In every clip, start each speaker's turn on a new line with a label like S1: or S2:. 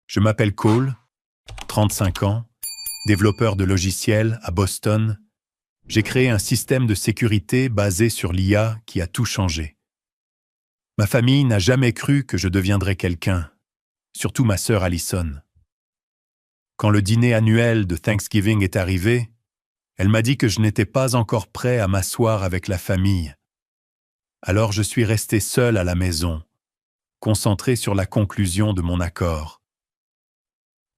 S1: Je m'appelle Cole, 35 ans, développeur de logiciels à Boston. J'ai créé un système de sécurité basé sur l'IA qui a tout changé. Ma famille n'a jamais cru que je deviendrais quelqu'un, surtout ma sœur Allison. Quand le dîner annuel de Thanksgiving est arrivé, elle m'a dit que je n'étais pas encore prêt à m'asseoir avec la famille. Alors je suis resté seul à la maison, concentré sur la conclusion de mon accord.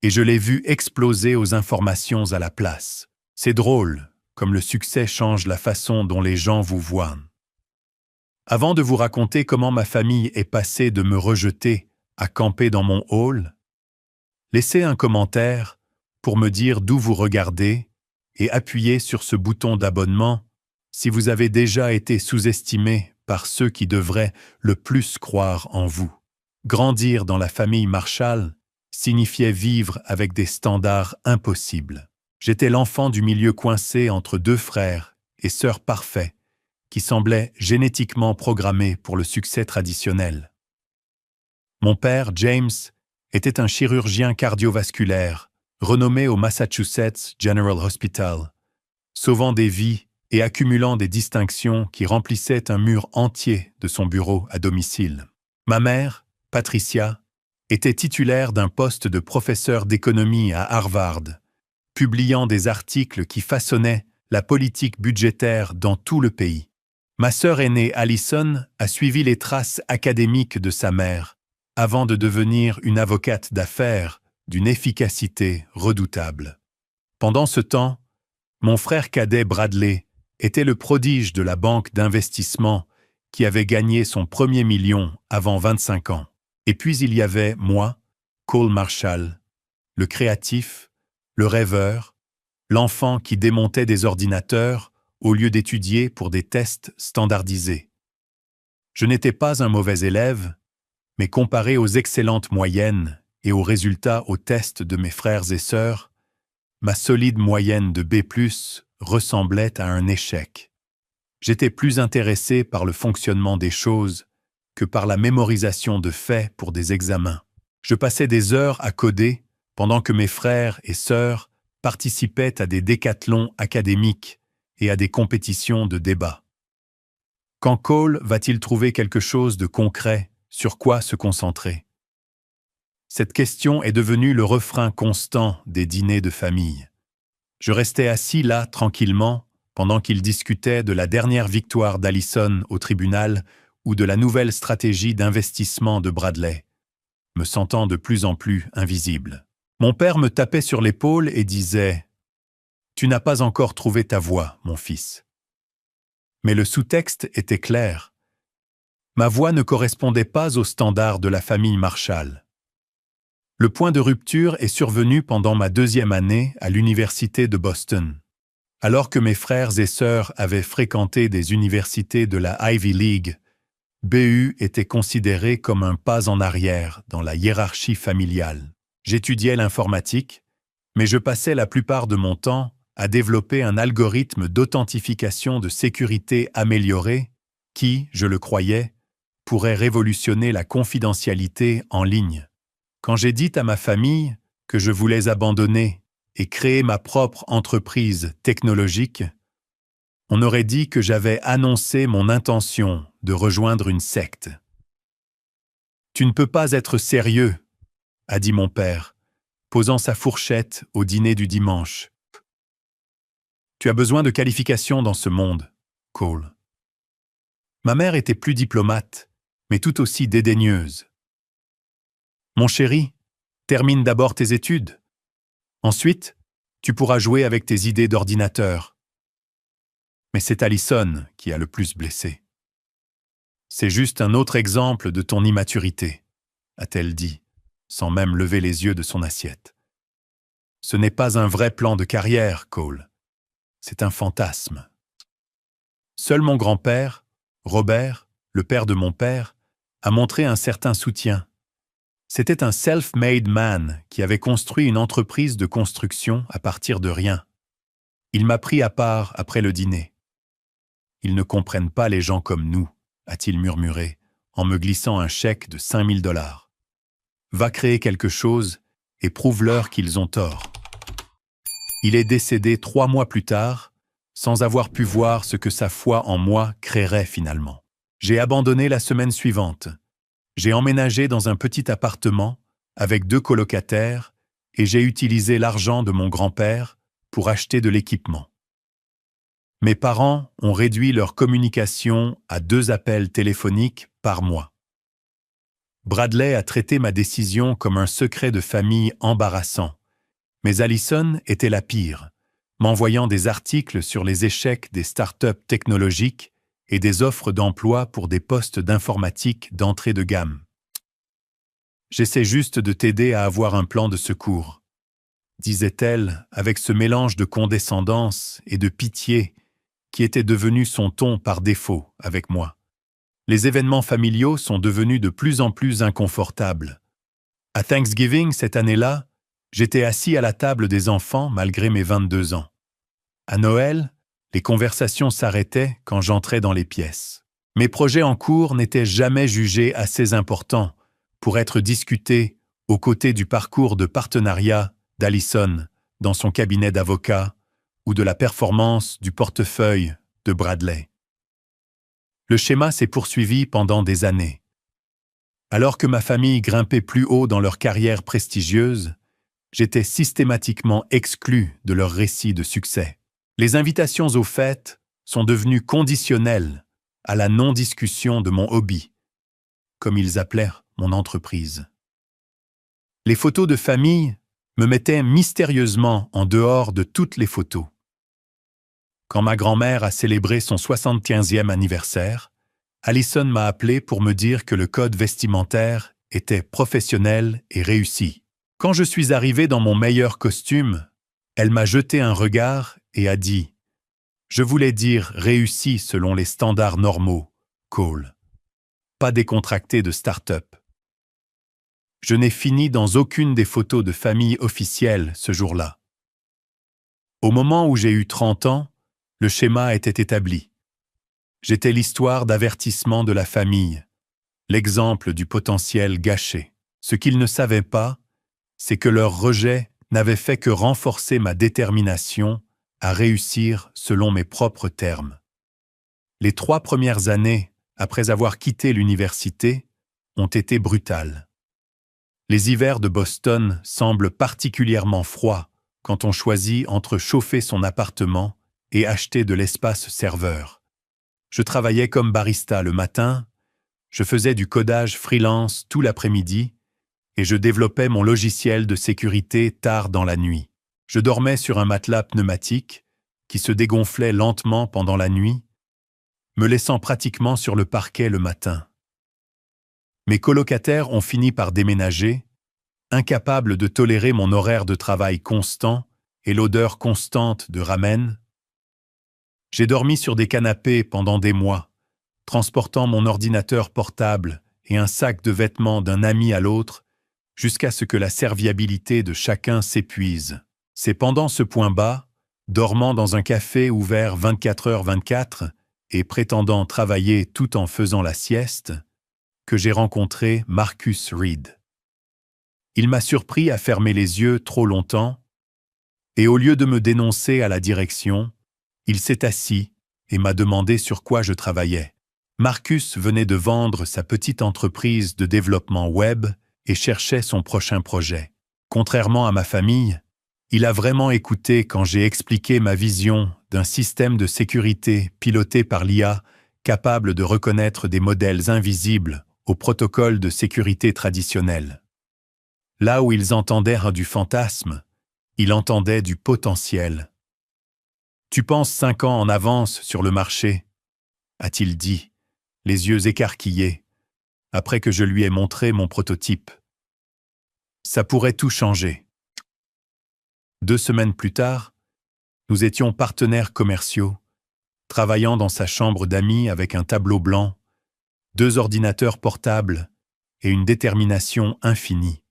S1: Et je l'ai vu exploser aux informations à la place. C'est drôle, comme le succès change la façon dont les gens vous voient. Avant de vous raconter comment ma famille est passée de me rejeter à camper dans mon hall, laissez un commentaire pour me dire d'où vous regardez et appuyez sur ce bouton d'abonnement si vous avez déjà été sous-estimé par ceux qui devraient le plus croire en vous. Grandir dans la famille Marshall signifiait vivre avec des standards impossibles. J'étais l'enfant du milieu coincé entre deux frères et sœurs parfaits qui semblaient génétiquement programmés pour le succès traditionnel. Mon père, James, était un chirurgien cardiovasculaire, renommé au Massachusetts General Hospital, sauvant des vies et accumulant des distinctions qui remplissaient un mur entier de son bureau à domicile. Ma mère, Patricia, était titulaire d'un poste de professeur d'économie à Harvard, publiant des articles qui façonnaient la politique budgétaire dans tout le pays. Ma sœur aînée Allison a suivi les traces académiques de sa mère, avant de devenir une avocate d'affaires d'une efficacité redoutable. Pendant ce temps, mon frère cadet Bradley était le prodige de la banque d'investissement qui avait gagné son premier million avant 25 ans. Et puis il y avait moi, Cole Marshall, le créatif, le rêveur, l'enfant qui démontait des ordinateurs au lieu d'étudier pour des tests standardisés. Je n'étais pas un mauvais élève, mais comparé aux excellentes moyennes et aux résultats aux tests de mes frères et sœurs, ma solide moyenne de B+ ressemblait à un échec. J'étais plus intéressé par le fonctionnement des choses que par la mémorisation de faits pour des examens. Je passais des heures à coder pendant que mes frères et sœurs participaient à des décathlons académiques et à des compétitions de débat. Quand Cole va-t-il trouver quelque chose de concret sur quoi se concentrer? Cette question est devenue le refrain constant des dîners de famille. Je restais assis là, tranquillement, pendant qu'ils discutaient de la dernière victoire d'Allison au tribunal ou de la nouvelle stratégie d'investissement de Bradley, me sentant de plus en plus invisible. Mon père me tapait sur l'épaule et disait « Tu n'as pas encore trouvé ta voie, mon fils. » Mais le sous-texte était clair. Ma voix ne correspondait pas aux standards de la famille Marshall. Le point de rupture est survenu pendant ma 2e année à l'université de Boston. Alors que mes frères et sœurs avaient fréquenté des universités de la Ivy League, BU était considéré comme un pas en arrière dans la hiérarchie familiale. J'étudiais l'informatique, mais je passais la plupart de mon temps à développer un algorithme d'authentification de sécurité amélioré qui, je le croyais, pourrait révolutionner la confidentialité en ligne. Quand j'ai dit à ma famille que je voulais abandonner et créer ma propre entreprise technologique, on aurait dit que j'avais annoncé mon intention de rejoindre une secte. « Tu ne peux pas être sérieux », a dit mon père, posant sa fourchette au dîner du dimanche. « Tu as besoin de qualifications dans ce monde, Cole. » Ma mère était plus diplomate, mais tout aussi dédaigneuse. « Mon chéri, termine d'abord tes études. Ensuite, tu pourras jouer avec tes idées d'ordinateur. » Mais c'est Allison qui a le plus blessé. « C'est juste un autre exemple de ton immaturité, » a-t-elle dit, sans même lever les yeux de son assiette. « Ce n'est pas un vrai plan de carrière, Cole. C'est un fantasme. » Seul mon grand-père, Robert, le père de mon père, a montré un certain soutien. C'était un self-made man qui avait construit une entreprise de construction à partir de rien. Il m'a pris à part après le dîner. « Ils ne comprennent pas les gens comme nous, » a-t-il murmuré, en me glissant un chèque de $5 000. « Va créer quelque chose et prouve-leur qu'ils ont tort. Il est décédé 3 mois plus tard, sans avoir pu voir ce que sa foi en moi créerait finalement. J'ai abandonné la semaine suivante. J'ai emménagé dans un petit appartement avec 2 colocataires et j'ai utilisé l'argent de mon grand-père pour acheter de l'équipement. Mes parents ont réduit leur communication à 2 appels téléphoniques par mois. Bradley a traité ma décision comme un secret de famille embarrassant, mais Allison était la pire, m'envoyant des articles sur les échecs des startups technologiques et des offres d'emploi pour des postes d'informatique d'entrée de gamme. J'essaie juste de t'aider à avoir un plan de secours, disait-elle avec ce mélange de condescendance et de pitié qui était devenu son ton par défaut avec moi. Les événements familiaux sont devenus de plus en plus inconfortables. À Thanksgiving cette année-là, j'étais assis à la table des enfants malgré mes 22 ans. À Noël, les conversations s'arrêtaient quand j'entrais dans les pièces. Mes projets en cours n'étaient jamais jugés assez importants pour être discutés aux côtés du parcours de partenariat d'Allison dans son cabinet d'avocat ou de la performance du portefeuille de Bradley. Le schéma s'est poursuivi pendant des années. Alors que ma famille grimpait plus haut dans leur carrière prestigieuse, j'étais systématiquement exclu de leur récit de succès. Les invitations aux fêtes sont devenues conditionnelles à la non-discussion de mon hobby, comme ils appelèrent mon entreprise. Les photos de famille me mettaient mystérieusement en dehors de toutes les photos. Quand ma grand-mère a célébré son 75e anniversaire, Allison m'a appelé pour me dire que le code vestimentaire était professionnel et réussi. Quand je suis arrivé dans mon meilleur costume, elle m'a jeté un regard et a dit « Je voulais dire réussi selon les standards normaux, Cole. Pas décontracté de start-up. » Je n'ai fini dans aucune des photos de famille officielles ce jour-là. Au moment où j'ai eu 30 ans, le schéma était établi. J'étais l'histoire d'avertissement de la famille, l'exemple du potentiel gâché. Ce qu'ils ne savaient pas, c'est que leur rejet n'avait fait que renforcer ma détermination à réussir selon mes propres termes. Les 3 premières années, après avoir quitté l'université, ont été brutales. Les hivers de Boston semblent particulièrement froids quand on choisit entre chauffer son appartement et acheter de l'espace serveur. Je travaillais comme barista le matin, je faisais du codage freelance tout l'après-midi et je développais mon logiciel de sécurité tard dans la nuit. Je dormais sur un matelas pneumatique qui se dégonflait lentement pendant la nuit, me laissant pratiquement sur le parquet le matin. Mes colocataires ont fini par déménager, incapables de tolérer mon horaire de travail constant et l'odeur constante de ramen. J'ai dormi sur des canapés pendant des mois, transportant mon ordinateur portable et un sac de vêtements d'un ami à l'autre, jusqu'à ce que la serviabilité de chacun s'épuise. C'est pendant ce point bas, dormant dans un café ouvert 24h/24 et prétendant travailler tout en faisant la sieste, que j'ai rencontré Marcus Reed. Il m'a surpris à fermer les yeux trop longtemps, et au lieu de me dénoncer à la direction, il s'est assis et m'a demandé sur quoi je travaillais. Marcus venait de vendre sa petite entreprise de développement web et cherchait son prochain projet. Contrairement à ma famille, il a vraiment écouté quand j'ai expliqué ma vision d'un système de sécurité piloté par l'IA capable de reconnaître des modèles invisibles au protocole de sécurité traditionnel. Là où ils entendaient du fantasme, il entendait du potentiel. « Tu penses 5 ans en avance sur le marché ?» a-t-il dit, les yeux écarquillés, après que je lui ai montré mon prototype. Ça pourrait tout changer. 2 semaines plus tard, nous étions partenaires commerciaux, travaillant dans sa chambre d'amis avec un tableau blanc, 2 ordinateurs portables et une détermination infinie.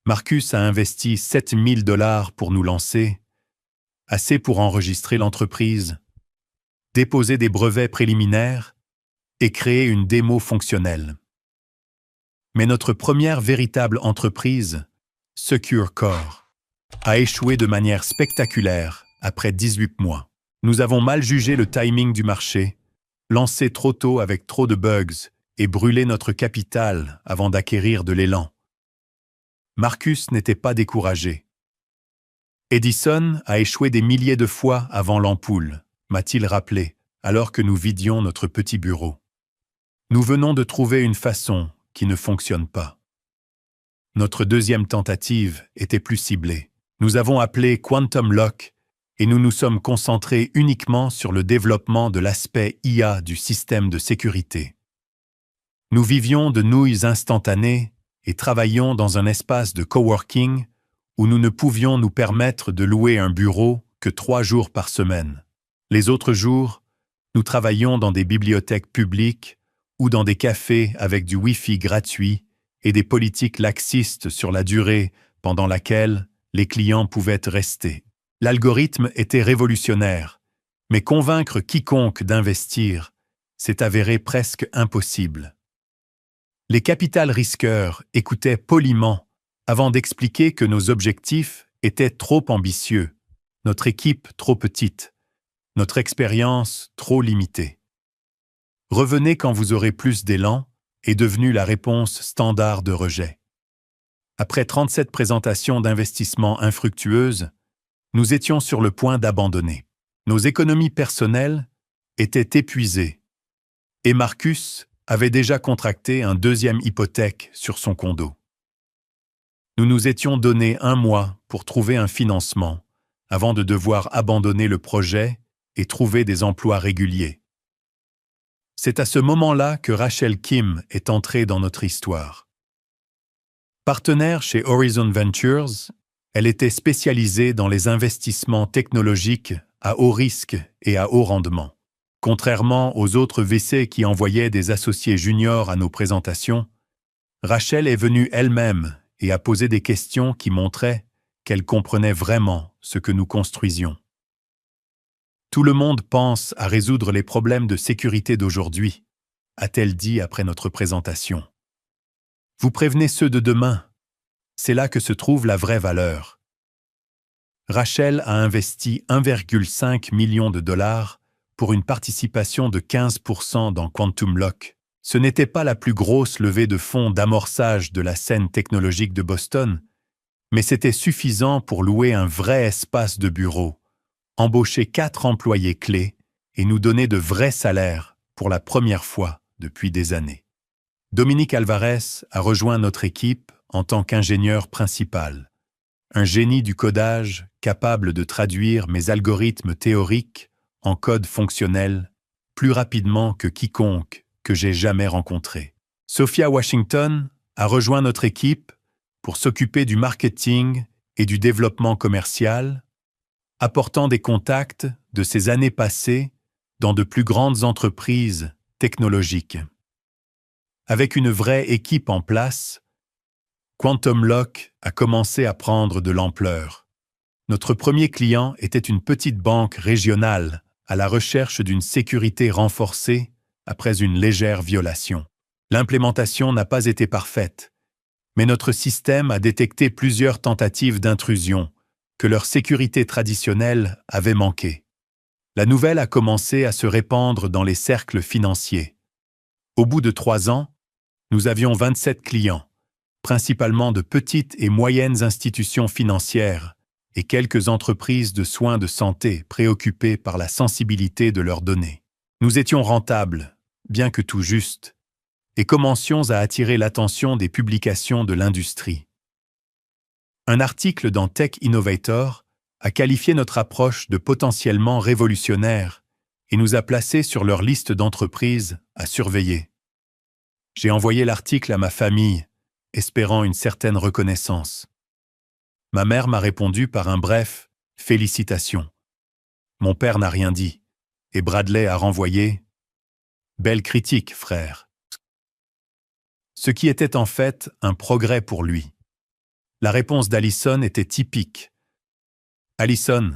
S1: Marcus a investi $7 000 pour nous lancer, assez pour enregistrer l'entreprise, déposer des brevets préliminaires et créer une démo fonctionnelle. Mais notre première véritable entreprise Secure Core, a échoué de manière spectaculaire après 18 mois. Nous avons mal jugé le timing du marché, lancé trop tôt avec trop de bugs et brûlé notre capital avant d'acquérir de l'élan. Marcus n'était pas découragé. Edison a échoué des milliers de fois avant l'ampoule, m'a-t-il rappelé, alors que nous vidions notre petit bureau. Nous venons de trouver une façon qui ne fonctionne pas. Notre deuxième tentative était plus ciblée. Nous avons appelé Quantum Lock et nous nous sommes concentrés uniquement sur le développement de l'aspect IA du système de sécurité. Nous vivions de nouilles instantanées et travaillions dans un espace de coworking où nous ne pouvions nous permettre de louer un bureau que 3 jours par semaine. Les autres jours, nous travaillions dans des bibliothèques publiques ou dans des cafés avec du Wi-Fi gratuit et des politiques laxistes sur la durée pendant laquelle les clients pouvaient rester. L'algorithme était révolutionnaire, mais convaincre quiconque d'investir s'est avéré presque impossible. Les capital risqueurs écoutaient poliment avant d'expliquer que nos objectifs étaient trop ambitieux, notre équipe trop petite, notre expérience trop limitée. Revenez quand vous aurez plus d'élan est devenue la réponse standard de rejet. Après 37 présentations d'investissement infructueuses, nous étions sur le point d'abandonner. Nos économies personnelles étaient épuisées et Marcus avait déjà contracté un deuxième hypothèque sur son condo. Nous nous étions donné 1 mois pour trouver un financement avant de devoir abandonner le projet et trouver des emplois réguliers. C'est à ce moment-là que Rachel Kim est entrée dans notre histoire. Partenaire chez Horizon Ventures, elle était spécialisée dans les investissements technologiques à haut risque et à haut rendement. Contrairement aux autres VC qui envoyaient des associés juniors à nos présentations, Rachel est venue elle-même et a posé des questions qui montraient qu'elle comprenait vraiment ce que nous construisions. Tout le monde pense à résoudre les problèmes de sécurité d'aujourd'hui, a-t-elle dit après notre présentation. Vous prévenez ceux de demain. C'est là que se trouve la vraie valeur. Rachel a investi 1,5 million de dollars pour une participation de 15% dans Quantum Lock. Ce n'était pas la plus grosse levée de fonds d'amorçage de la scène technologique de Boston, mais c'était suffisant pour louer un vrai espace de bureau, embaucher 4 employés clés et nous donner de vrais salaires pour la première fois depuis des années. Dominique Alvarez a rejoint notre équipe en tant qu'ingénieur principal, un génie du codage capable de traduire mes algorithmes théoriques en code fonctionnel plus rapidement que quiconque que j'ai jamais rencontré. Sophia Washington a rejoint notre équipe pour s'occuper du marketing et du développement commercial, apportant des contacts de ses années passées dans de plus grandes entreprises technologiques. Avec une vraie équipe en place, Quantum Lock a commencé à prendre de l'ampleur. Notre premier client était une petite banque régionale à la recherche d'une sécurité renforcée après une légère violation. L'implémentation n'a pas été parfaite, mais notre système a détecté plusieurs tentatives d'intrusion que leur sécurité traditionnelle avait manqué. La nouvelle a commencé à se répandre dans les cercles financiers. Au bout de 3 ans, nous avions 27 clients, principalement de petites et moyennes institutions financières et quelques entreprises de soins de santé préoccupées par la sensibilité de leurs données. Nous étions rentables, bien que tout juste, et commencions à attirer l'attention des publications de l'industrie. Un article dans Tech Innovator a qualifié notre approche de potentiellement révolutionnaire et nous a placés sur leur liste d'entreprises à surveiller. J'ai envoyé l'article à ma famille, espérant une certaine reconnaissance. Ma mère m'a répondu par un bref « Félicitations ». Mon père n'a rien dit, et Bradley a renvoyé « Belle critique, frère ». Ce qui était en fait un progrès pour lui. La réponse d'Allison était typique. « Allison,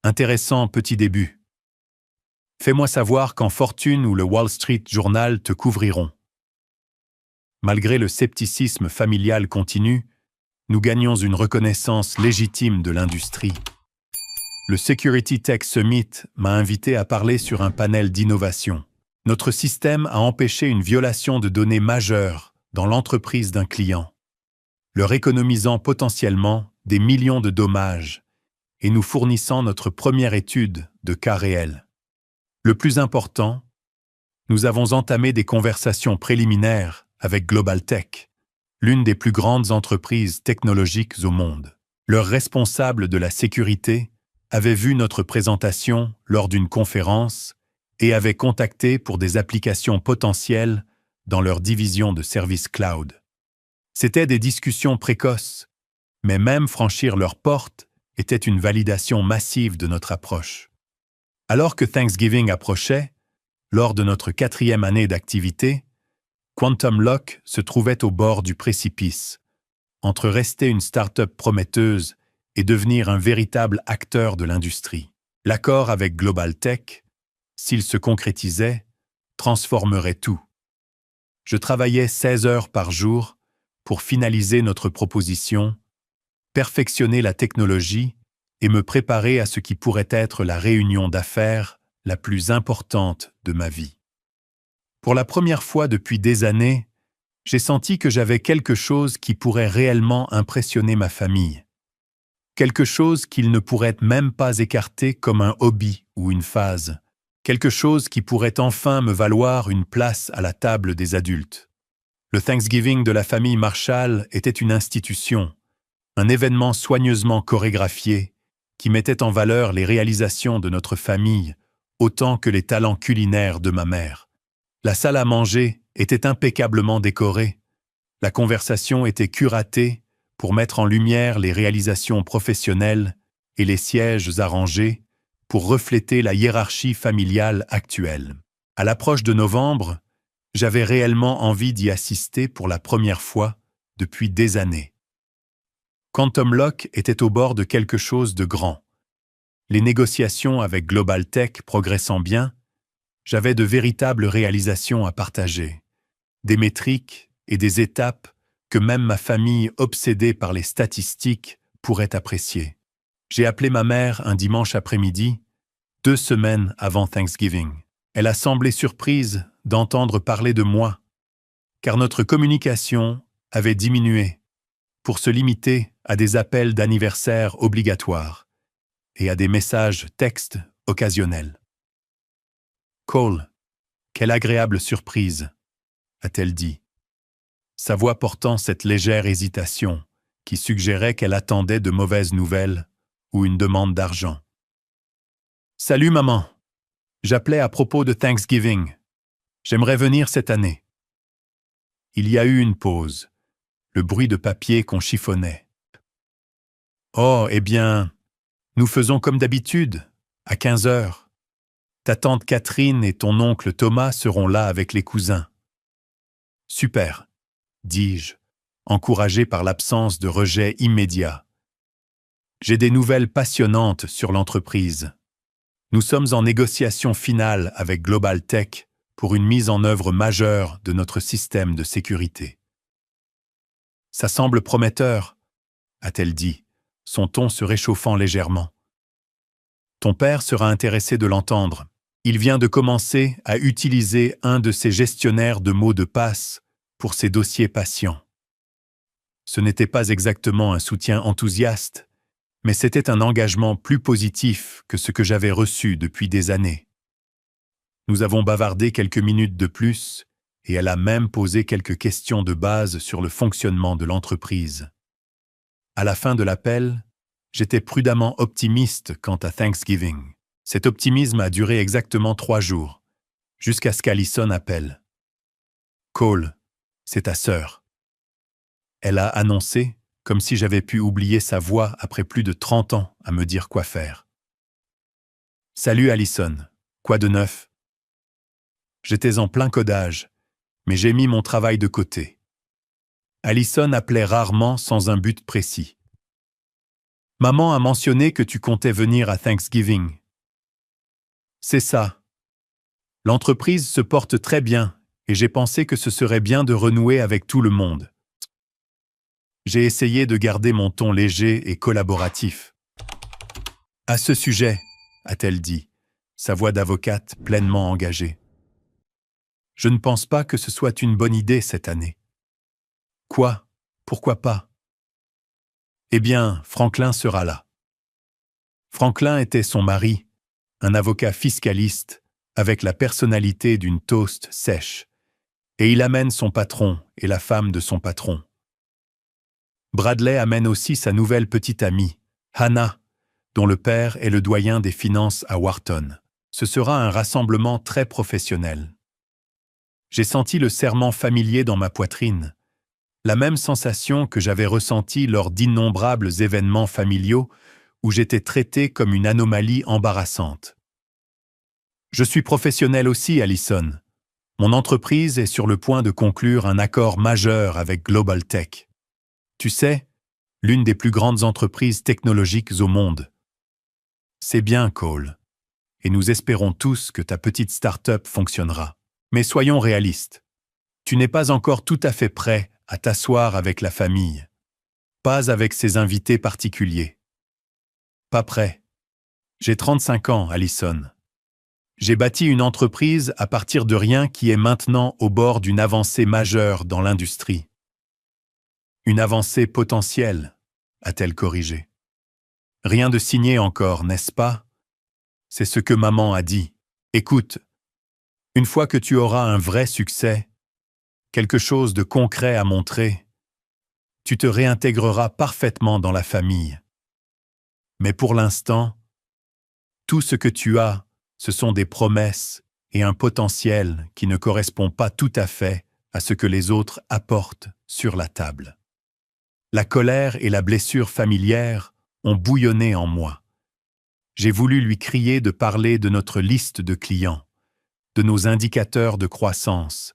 S1: intéressant petit début. Fais-moi savoir quand Fortune ou le Wall Street Journal te couvriront. » Malgré le scepticisme familial continu, nous gagnons une reconnaissance légitime de l'industrie. Le Security Tech Summit m'a invité à parler sur un panel d'innovation. Notre système a empêché une violation de données majeure dans l'entreprise d'un client, leur économisant potentiellement des millions de dommages et nous fournissant notre première étude de cas réels. Le plus important, nous avons entamé des conversations préliminaires avec Global Tech, l'une des plus grandes entreprises technologiques au monde. Leur responsable de la sécurité avait vu notre présentation lors d'une conférence et avait contacté pour des applications potentielles dans leur division de services cloud. C'étaient des discussions précoces, mais même franchir leurs portes était une validation massive de notre approche. Alors que Thanksgiving approchait, lors de notre 4e année d'activité, Quantum Lock se trouvait au bord du précipice, entre rester une start-up prometteuse et devenir un véritable acteur de l'industrie. L'accord avec Global Tech, s'il se concrétisait, transformerait tout. Je travaillais 16 heures par jour pour finaliser notre proposition, perfectionner la technologie et me préparer à ce qui pourrait être la réunion d'affaires la plus importante de ma vie. Pour la première fois depuis des années, j'ai senti que j'avais quelque chose qui pourrait réellement impressionner ma famille. Quelque chose qu'ils ne pourraient même pas écarter comme un hobby ou une phase. Quelque chose qui pourrait enfin me valoir une place à la table des adultes. Le Thanksgiving de la famille Marshall était une institution, un événement soigneusement chorégraphié qui mettait en valeur les réalisations de notre famille autant que les talents culinaires de ma mère. La salle à manger était impeccablement décorée. La conversation était curatée pour mettre en lumière les réalisations professionnelles et les sièges arrangés pour refléter la hiérarchie familiale actuelle. À l'approche de novembre, j'avais réellement envie d'y assister pour la première fois depuis des années. Quantum Lock était au bord de quelque chose de grand. Les négociations avec Global Tech progressant bien, j'avais de véritables réalisations à partager, des métriques et des étapes que même ma famille obsédée par les statistiques pourrait apprécier. J'ai appelé ma mère un dimanche après-midi, 2 semaines avant Thanksgiving. Elle a semblé surprise d'entendre parler de moi, car notre communication avait diminué pour se limiter à des appels d'anniversaire obligatoires et à des messages textes occasionnels. « Cole, quelle agréable surprise !» a-t-elle dit, sa voix portant cette légère hésitation qui suggérait qu'elle attendait de mauvaises nouvelles ou une demande d'argent. « Salut maman, j'appelais à propos de Thanksgiving. J'aimerais venir cette année. » Il y a eu une pause, le bruit de papier qu'on chiffonnait. « Oh, eh bien, nous faisons comme d'habitude, à 15 heures. Ta tante Catherine et ton oncle Thomas seront là avec les cousins. » « Super, dis-je, encouragé par l'absence de rejet immédiat. J'ai des nouvelles passionnantes sur l'entreprise. Nous sommes en négociation finale avec Global Tech pour une mise en œuvre majeure de notre système de sécurité. « Ça semble prometteur, » a-t-elle dit, son ton se réchauffant légèrement. « Ton père sera intéressé de l'entendre. Il vient de commencer à utiliser un de ses gestionnaires de mots de passe pour ses dossiers patients. » Ce n'était pas exactement un soutien enthousiaste, mais c'était un engagement plus positif que ce que j'avais reçu depuis des années. Nous avons bavardé quelques minutes de plus, et elle a même posé quelques questions de base sur le fonctionnement de l'entreprise. À la fin de l'appel, j'étais prudemment optimiste quant à Thanksgiving. Cet optimisme a duré exactement 3 jours, jusqu'à ce qu'Allison appelle. « Cole, c'est ta sœur. » Elle a annoncé, comme si j'avais pu oublier sa voix après plus de 30 ans à me dire quoi faire. « Salut Allison, quoi de neuf ?» J'étais en plein codage, mais j'ai mis mon travail de côté. Allison appelait rarement sans un but précis. « Maman a mentionné que tu comptais venir à Thanksgiving. » « C'est ça. L'entreprise se porte très bien et j'ai pensé que ce serait bien de renouer avec tout le monde. » J'ai essayé de garder mon ton léger et collaboratif. À ce sujet, a-t-elle dit, sa voix d'avocate pleinement engagée. Je ne pense pas que ce soit une bonne idée cette année. Quoi? Pourquoi pas? Eh bien, Franklin sera là. Franklin était son mari, un avocat fiscaliste, avec la personnalité d'une toast sèche, et il amène son patron et la femme de son patron. Bradley amène aussi sa nouvelle petite amie, Hannah, dont le père est le doyen des finances à Wharton. Ce sera un rassemblement très professionnel. J'ai senti le serrement familier dans ma poitrine, la même sensation que j'avais ressentie lors d'innombrables événements familiaux où j'étais traité comme une anomalie embarrassante. Je suis professionnel aussi, Allison. Mon entreprise est sur le point de conclure un accord majeur avec Global Tech. Tu sais, l'une des plus grandes entreprises technologiques au monde. C'est bien, Cole. Et nous espérons tous que ta petite start-up fonctionnera. Mais soyons réalistes. Tu n'es pas encore tout à fait prêt à t'asseoir avec la famille. Pas avec ses invités particuliers. Pas prêt. J'ai 35 ans, Allison. J'ai bâti une entreprise à partir de rien qui est maintenant au bord d'une avancée majeure dans l'industrie. Une avancée potentielle, a-t-elle corrigé. Rien de signé encore, n'est-ce pas? C'est ce que maman a dit. Écoute, une fois que tu auras un vrai succès, quelque chose de concret à montrer, tu te réintégreras parfaitement dans la famille. Mais pour l'instant, tout ce que tu as, ce sont des promesses et un potentiel qui ne correspond pas tout à fait à ce que les autres apportent sur la table. La colère et la blessure familière ont bouillonné en moi. J'ai voulu lui crier de parler de notre liste de clients, de nos indicateurs de croissance,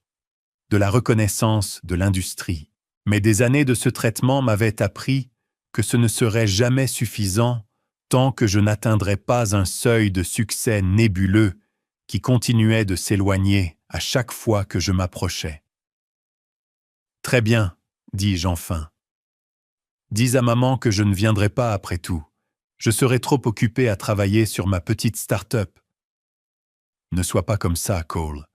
S1: de la reconnaissance de l'industrie. Mais des années de ce traitement m'avaient appris que ce ne serait jamais suffisant tant que je n'atteindrais pas un seuil de succès nébuleux qui continuait de s'éloigner à chaque fois que je m'approchais. « Très bien, dis-je enfin. Dis à maman que je ne viendrai pas après tout. Je serai trop occupé à travailler sur ma petite start-up. » Ne sois pas comme ça, Cole.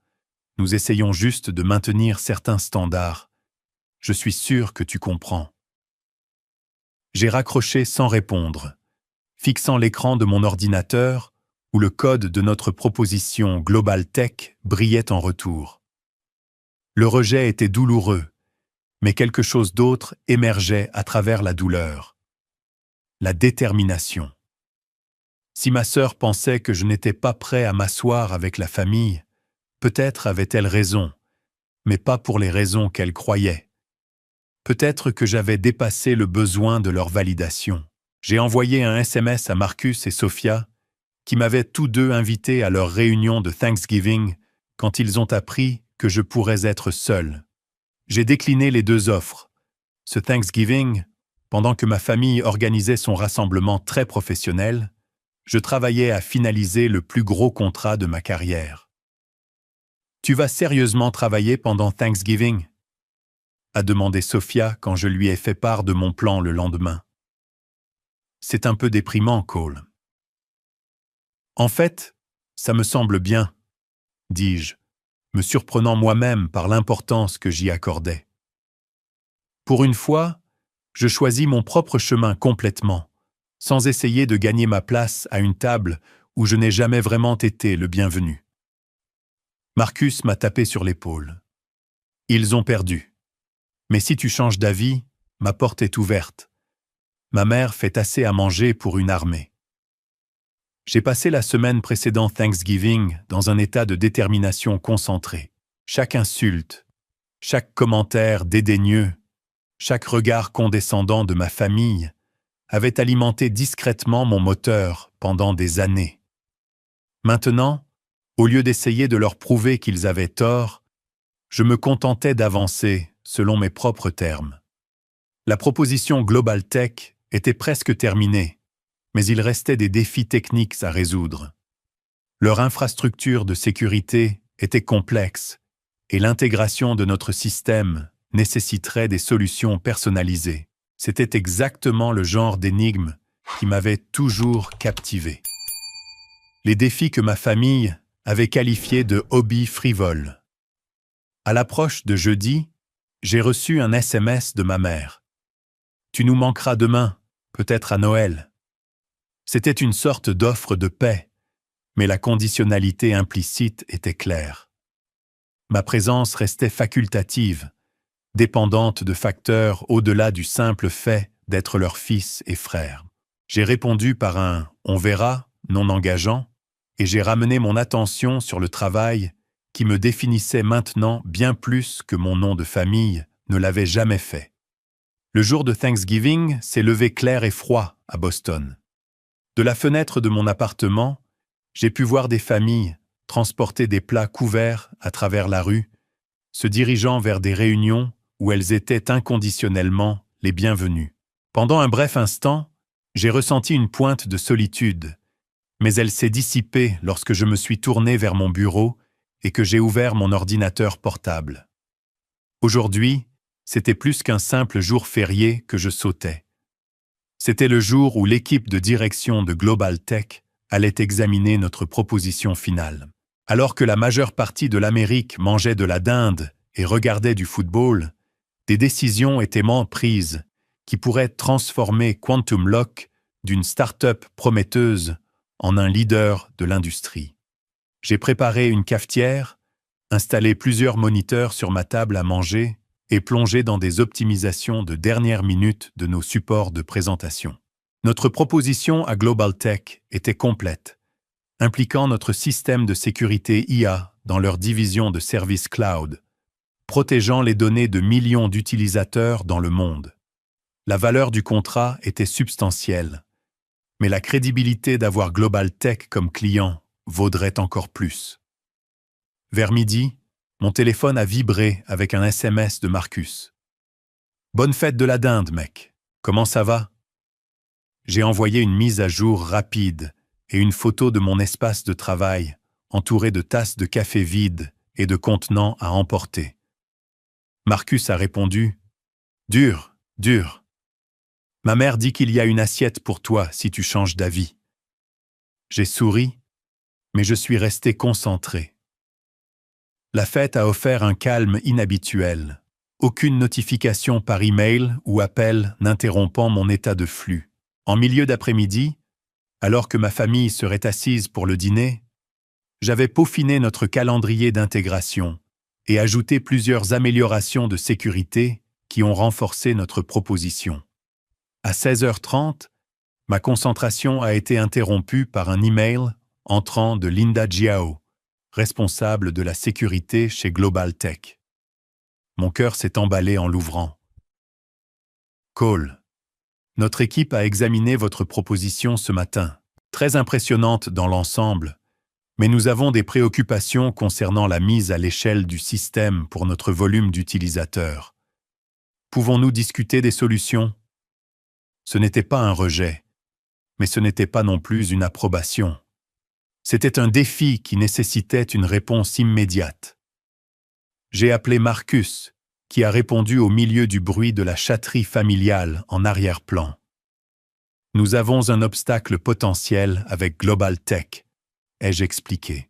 S1: Nous essayons juste de maintenir certains standards. Je suis sûr que tu comprends. J'ai raccroché sans répondre, fixant l'écran de mon ordinateur où le code de notre proposition Global Tech brillait en retour. Le rejet était douloureux, mais quelque chose d'autre émergeait à travers la douleur. La détermination. Si ma sœur pensait que je n'étais pas prêt à m'asseoir avec la famille, peut-être avait-elle raison, mais pas pour les raisons qu'elle croyait. Peut-être que j'avais dépassé le besoin de leur validation. J'ai envoyé un SMS à Marcus et Sophia, qui m'avaient tous deux invité à leur réunion de Thanksgiving quand ils ont appris que je pourrais être seul. J'ai décliné les deux offres. Ce Thanksgiving, pendant que ma famille organisait son rassemblement très professionnel, je travaillais à finaliser le plus gros contrat de ma carrière. « Tu vas sérieusement travailler pendant Thanksgiving ?» a demandé Sophia quand je lui ai fait part de mon plan le lendemain. C'est un peu déprimant, Cole. En fait, ça me semble bien, dis-je, me surprenant moi-même par l'importance que j'y accordais. Pour une fois, je choisis mon propre chemin complètement, sans essayer de gagner ma place à une table où je n'ai jamais vraiment été le bienvenu. Marcus m'a tapé sur l'épaule. Ils ont perdu. Mais si tu changes d'avis, ma porte est ouverte. Ma mère fait assez à manger pour une armée. J'ai passé la semaine précédant Thanksgiving dans un état de détermination concentrée. Chaque insulte, chaque commentaire dédaigneux, chaque regard condescendant de ma famille avait alimenté discrètement mon moteur pendant des années. Maintenant, au lieu d'essayer de leur prouver qu'ils avaient tort, je me contentais d'avancer selon mes propres termes. La proposition Global Tech était presque terminée, mais il restait des défis techniques à résoudre. Leur infrastructure de sécurité était complexe et l'intégration de notre système nécessiterait des solutions personnalisées. C'était exactement le genre d'énigme qui m'avait toujours captivé. Les défis que ma famille avait qualifiés de hobby frivole. À l'approche de jeudi, j'ai reçu un SMS de ma mère. « Tu nous manqueras demain, peut-être à Noël. » C'était une sorte d'offre de paix, mais la conditionnalité implicite était claire. Ma présence restait facultative, dépendante de facteurs au-delà du simple fait d'être leur fils et frère. J'ai répondu par un « on verra » non engageant, et j'ai ramené mon attention sur le travail qui me définissait maintenant bien plus que mon nom de famille ne l'avait jamais fait. Le jour de Thanksgiving s'est levé clair et froid à Boston. De la fenêtre de mon appartement, j'ai pu voir des familles transporter des plats couverts à travers la rue, se dirigeant vers des réunions où elles étaient inconditionnellement les bienvenues. Pendant un bref instant, j'ai ressenti une pointe de solitude, mais elle s'est dissipée lorsque je me suis tourné vers mon bureau et que j'ai ouvert mon ordinateur portable. Aujourd'hui, c'était plus qu'un simple jour férié que je sautais. C'était le jour où l'équipe de direction de Global Tech allait examiner notre proposition finale. Alors que la majeure partie de l'Amérique mangeait de la dinde et regardait du football, des décisions étaient prises qui pourraient transformer Quantum Lock d'une start-up prometteuse en un leader de l'industrie. J'ai préparé une cafetière, installé plusieurs moniteurs sur ma table à manger et plongé dans des optimisations de dernière minute de nos supports de présentation. Notre proposition à Global Tech était complète, impliquant notre système de sécurité IA dans leur division de services cloud, protégeant les données de millions d'utilisateurs dans le monde. La valeur du contrat était substantielle, mais la crédibilité d'avoir Global Tech comme client vaudrait encore plus. Vers midi, mon téléphone a vibré avec un SMS de Marcus. « Bonne fête de la dinde, mec. Comment ça va ?» J'ai envoyé une mise à jour rapide et une photo de mon espace de travail, entouré de tasses de café vides et de contenants à emporter. Marcus a répondu « Dur, dur. Ma mère dit qu'il y a une assiette pour toi si tu changes d'avis. » J'ai souri, mais je suis resté concentré. La fête a offert un calme inhabituel. Aucune notification par email ou appel n'interrompant mon état de flux. En milieu d'après-midi, alors que ma famille serait assise pour le dîner, j'avais peaufiné notre calendrier d'intégration et ajouté plusieurs améliorations de sécurité qui ont renforcé notre proposition. À 16h30, ma concentration a été interrompue par un email entrant de Linda Jiao, responsable de la sécurité chez Global Tech. Mon cœur s'est emballé en l'ouvrant. Cole, notre équipe a examiné votre proposition ce matin. Très impressionnante dans l'ensemble, mais nous avons des préoccupations concernant la mise à l'échelle du système pour notre volume d'utilisateurs. Pouvons-nous discuter des solutions? Ce n'était pas un rejet, mais ce n'était pas non plus une approbation. C'était un défi qui nécessitait une réponse immédiate. J'ai appelé Marcus, qui a répondu au milieu du bruit de la chatterie familiale en arrière-plan. Nous avons un obstacle potentiel avec Global Tech, ai-je expliqué.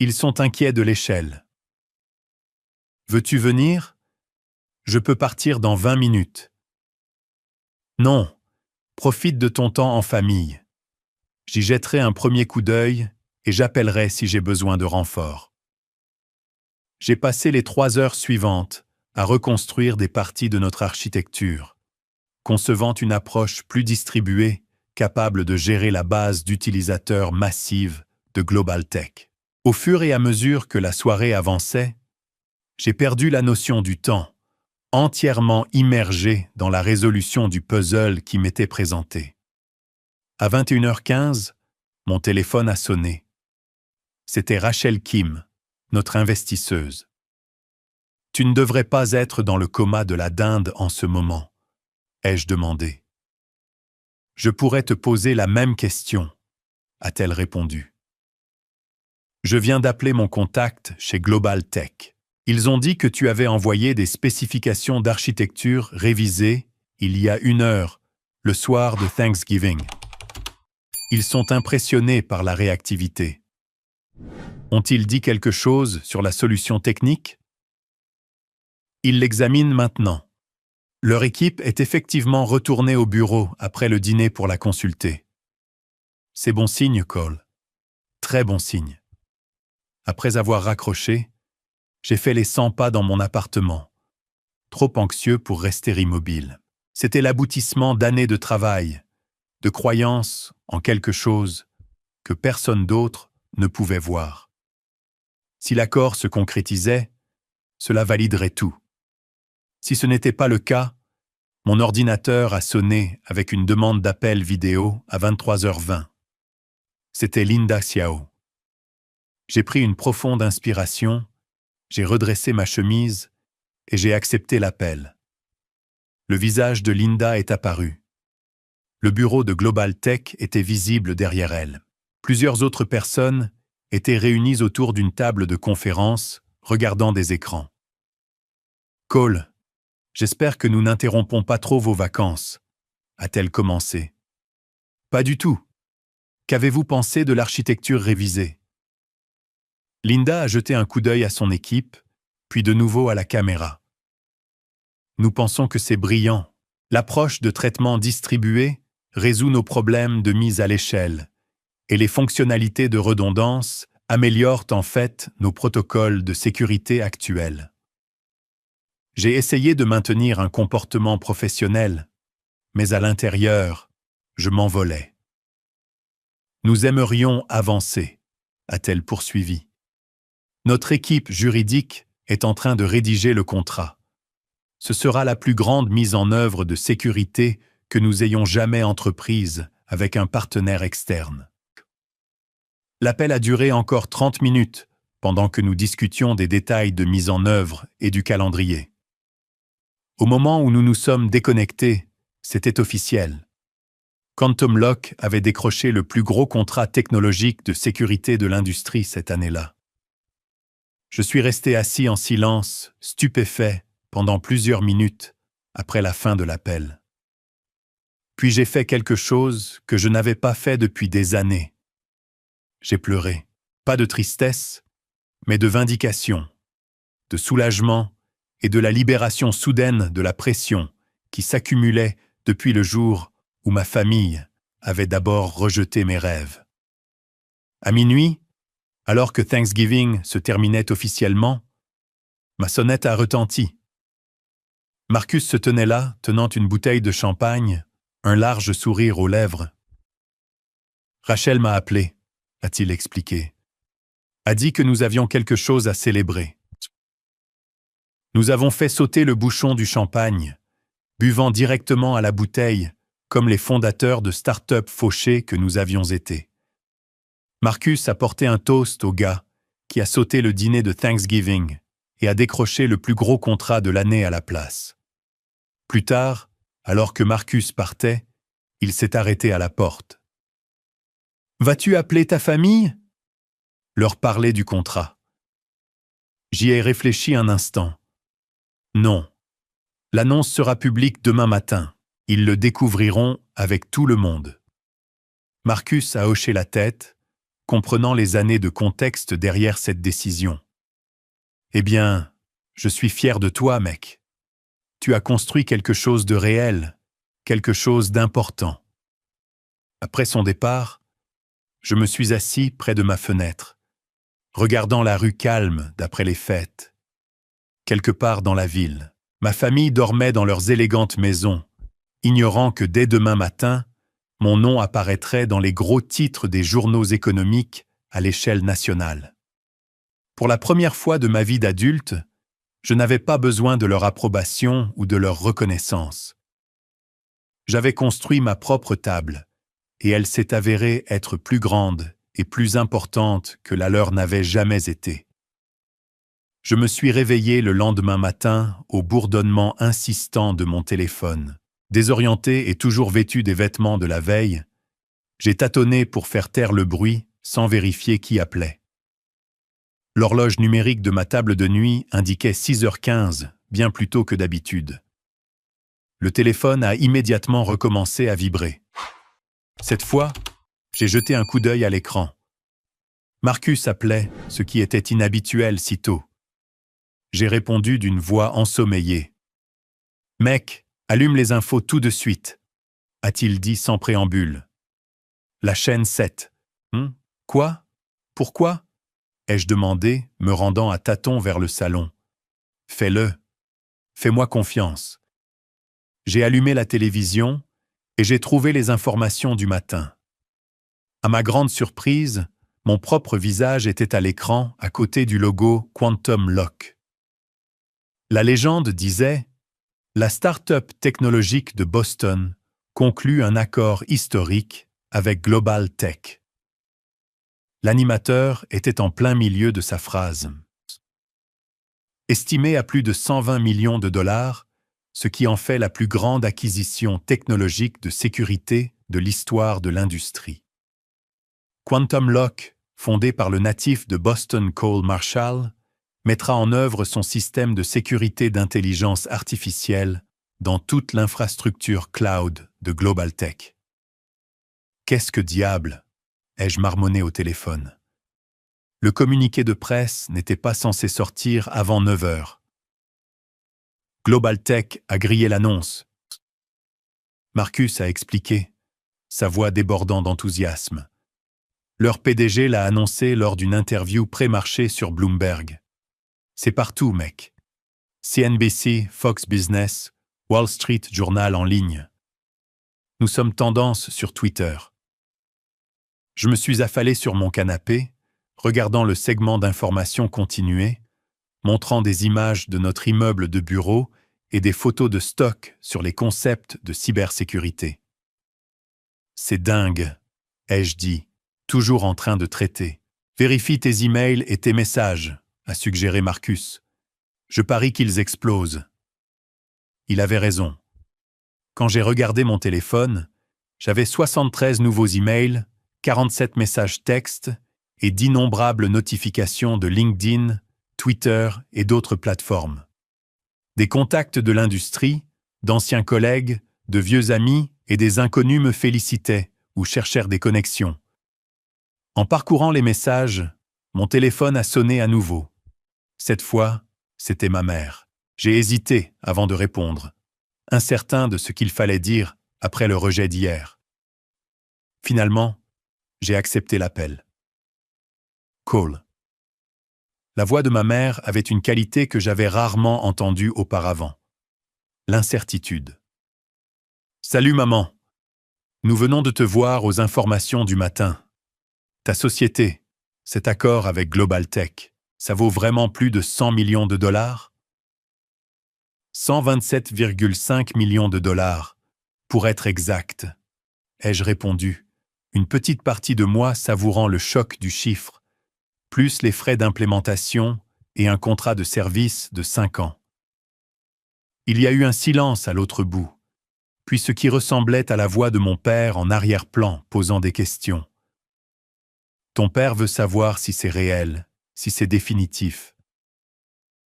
S1: Ils sont inquiets de l'échelle. Veux-tu venir? Je peux partir dans 20 minutes. Non, profite de ton temps en famille. J'y jetterai un premier coup d'œil et j'appellerai si j'ai besoin de renfort. J'ai passé les 3 heures suivantes à reconstruire des parties de notre architecture, concevant une approche plus distribuée, capable de gérer la base d'utilisateurs massive de Global Tech. Au fur et à mesure que la soirée avançait, j'ai perdu la notion du temps, entièrement immergé dans la résolution du puzzle qui m'était présenté. À 21h15, mon téléphone a sonné. C'était Rachel Kim, notre investisseuse. « Tu ne devrais pas être dans le coma de la dinde en ce moment, » ai-je demandé. « Je pourrais te poser la même question, » a-t-elle répondu. « Je viens d'appeler mon contact chez Global Tech. Ils ont dit que tu avais envoyé des spécifications d'architecture révisées il y a 1 heure, le soir de Thanksgiving. Ils sont impressionnés par la réactivité. Ont-ils dit quelque chose sur la solution technique? Ils l'examinent maintenant. Leur équipe est effectivement retournée au bureau après le dîner pour la consulter. C'est bon signe, Cole. Très bon signe. Après avoir raccroché, j'ai fait les 100 pas dans mon appartement, trop anxieux pour rester immobile. C'était l'aboutissement d'années de travail, de croyance en quelque chose que personne d'autre ne pouvait voir. Si l'accord se concrétisait, cela validerait tout. Si ce n'était pas le cas, mon ordinateur a sonné avec une demande d'appel vidéo à 23h20. C'était Linda Xiao. J'ai pris une profonde inspiration, j'ai redressé ma chemise et j'ai accepté l'appel. Le visage de Linda est apparu. Le bureau de Global Tech était visible derrière elle. Plusieurs autres personnes étaient réunies autour d'une table de conférence, regardant des écrans. Cole, j'espère que nous n'interrompons pas trop vos vacances, a-t-elle commencé. Pas du tout. Qu'avez-vous pensé de l'architecture révisée? Linda a jeté un coup d'œil à son équipe, puis de nouveau à la caméra. Nous pensons que c'est brillant. L'approche de traitement distribué résout nos problèmes de mise à l'échelle, et les fonctionnalités de redondance améliorent en fait nos protocoles de sécurité actuels. J'ai essayé de maintenir un comportement professionnel, mais à l'intérieur, je m'envolais. Nous aimerions avancer, a-t-elle poursuivi. Notre équipe juridique est en train de rédiger le contrat. Ce sera la plus grande mise en œuvre de sécurité que nous ayons jamais entreprise avec un partenaire externe. L'appel a duré encore 30 minutes pendant que nous discutions des détails de mise en œuvre et du calendrier. Au moment où nous nous sommes déconnectés, c'était officiel. Quantum Lock avait décroché le plus gros contrat technologique de sécurité de l'industrie cette année-là. Je suis resté assis en silence, stupéfait, pendant plusieurs minutes après la fin de l'appel. Puis j'ai fait quelque chose que je n'avais pas fait depuis des années. J'ai pleuré, pas de tristesse, mais de vindication, de soulagement et de la libération soudaine de la pression qui s'accumulait depuis le jour où ma famille avait d'abord rejeté mes rêves. À minuit, alors que Thanksgiving se terminait officiellement, ma sonnette a retenti. Marcus se tenait là, tenant une bouteille de champagne, un large sourire aux lèvres. Rachel m'a appelé, a-t-il expliqué. A dit que nous avions quelque chose à célébrer. Nous avons fait sauter le bouchon du champagne, buvant directement à la bouteille, comme les fondateurs de start-up fauchés que nous avions été. Marcus a porté un toast au gars qui a sauté le dîner de Thanksgiving et a décroché le plus gros contrat de l'année à la place. Plus tard, alors que Marcus partait, il s'est arrêté à la porte. « Vas-tu appeler ta famille ?» Leur parler du contrat. J'y ai réfléchi un instant. Non. L'annonce sera publique demain matin. Ils le découvriront avec tout le monde. Marcus a hoché la tête, comprenant les années de contexte derrière cette décision. Eh bien, je suis fier de toi, mec. Tu as construit quelque chose de réel, quelque chose d'important. Après son départ, je me suis assis près de ma fenêtre, regardant la rue calme d'après les fêtes. Quelque part dans la ville, ma famille dormait dans leurs élégantes maisons, ignorant que dès demain matin, mon nom apparaîtrait dans les gros titres des journaux économiques à l'échelle nationale. Pour la première fois de ma vie d'adulte, je n'avais pas besoin de leur approbation ou de leur reconnaissance. J'avais construit ma propre table, et elle s'est avérée être plus grande et plus importante que la leur n'avait jamais été. Je me suis réveillé le lendemain matin au bourdonnement insistant de mon téléphone. Désorienté et toujours vêtu des vêtements de la veille, j'ai tâtonné pour faire taire le bruit sans vérifier qui appelait. L'horloge numérique de ma table de nuit indiquait 6h15, bien plus tôt que d'habitude. Le téléphone a immédiatement recommencé à vibrer. Cette fois, j'ai jeté un coup d'œil à l'écran. Marcus appelait, ce qui était inhabituel si tôt. J'ai répondu d'une voix ensommeillée. « Mec, allume les infos tout de suite », a-t-il dit sans préambule. La chaîne 7. Quoi? Pourquoi? Ai-je demandé, me rendant à tâtons vers le salon. Fais-le. Fais-moi confiance. J'ai allumé la télévision et j'ai trouvé les informations du matin. À ma grande surprise, mon propre visage était à l'écran à côté du logo Quantum Lock. La légende disait « La start-up technologique de Boston conclut un accord historique avec Global Tech ». L'animateur était en plein milieu de sa phrase. Estimé à plus de 120 millions de dollars, ce qui en fait la plus grande acquisition technologique de sécurité de l'histoire de l'industrie. Quantum Lock, fondé par le natif de Boston Cole Marshall, mettra en œuvre son système de sécurité d'intelligence artificielle dans toute l'infrastructure cloud de Global Tech. Qu'est-ce que diable? Ai-je marmonné au téléphone. Le communiqué de presse n'était pas censé sortir avant 9 heures. Global Tech a grillé l'annonce. Marcus a expliqué, sa voix débordant d'enthousiasme. Leur PDG l'a annoncé lors d'une interview pré-marché sur Bloomberg. C'est partout, mec. CNBC, Fox Business, Wall Street Journal en ligne. Nous sommes tendance sur Twitter. Je me suis affalé sur mon canapé, regardant le segment d'information continuer, montrant des images de notre immeuble de bureau et des photos de stock sur les concepts de cybersécurité. C'est dingue, ai-je dit, toujours en train de traiter. Vérifie tes emails et tes messages, a suggéré Marcus. Je parie qu'ils explosent. Il avait raison. Quand j'ai regardé mon téléphone, j'avais 73 nouveaux emails, 47 messages textes et d'innombrables notifications de LinkedIn, Twitter et d'autres plateformes. Des contacts de l'industrie, d'anciens collègues, de vieux amis et des inconnus me félicitaient ou cherchèrent des connexions. En parcourant les messages, mon téléphone a sonné à nouveau. Cette fois, c'était ma mère. J'ai hésité avant de répondre, incertain de ce qu'il fallait dire après le rejet d'hier. Finalement, j'ai accepté l'appel. Cole. La voix de ma mère avait une qualité que j'avais rarement entendue auparavant. L'incertitude. Salut maman. Nous venons de te voir aux informations du matin. Ta société, cet accord avec Global Tech, ça vaut vraiment plus de 100 millions de dollars? 127,5 millions de dollars, pour être exact, ai-je répondu, une petite partie de moi savourant le choc du chiffre, plus les frais d'implémentation et un contrat de service de 5 ans. Il y a eu un silence à l'autre bout, puis ce qui ressemblait à la voix de mon père en arrière-plan posant des questions. Ton père veut savoir si c'est réel, si c'est définitif.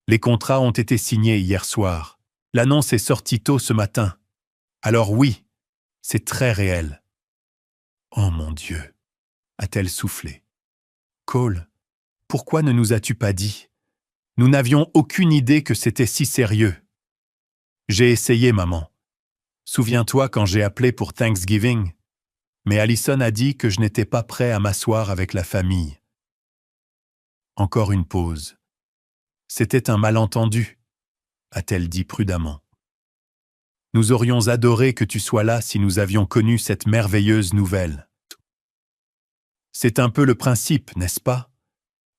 S1: Les contrats ont été signés hier soir. L'annonce est sortie tôt ce matin. Alors oui, c'est très réel. Oh mon Dieu, a-t-elle soufflé. Cole, pourquoi ne nous as-tu pas dit? Nous n'avions aucune idée que c'était si sérieux. J'ai essayé, maman. Souviens-toi quand j'ai appelé pour Thanksgiving? Mais Allison a dit que je n'étais pas prêt à m'asseoir avec la famille. Encore une pause. C'était un malentendu, a-t-elle dit prudemment. Nous aurions adoré que tu sois là si nous avions connu cette merveilleuse nouvelle. C'est un peu le principe, n'est-ce pas?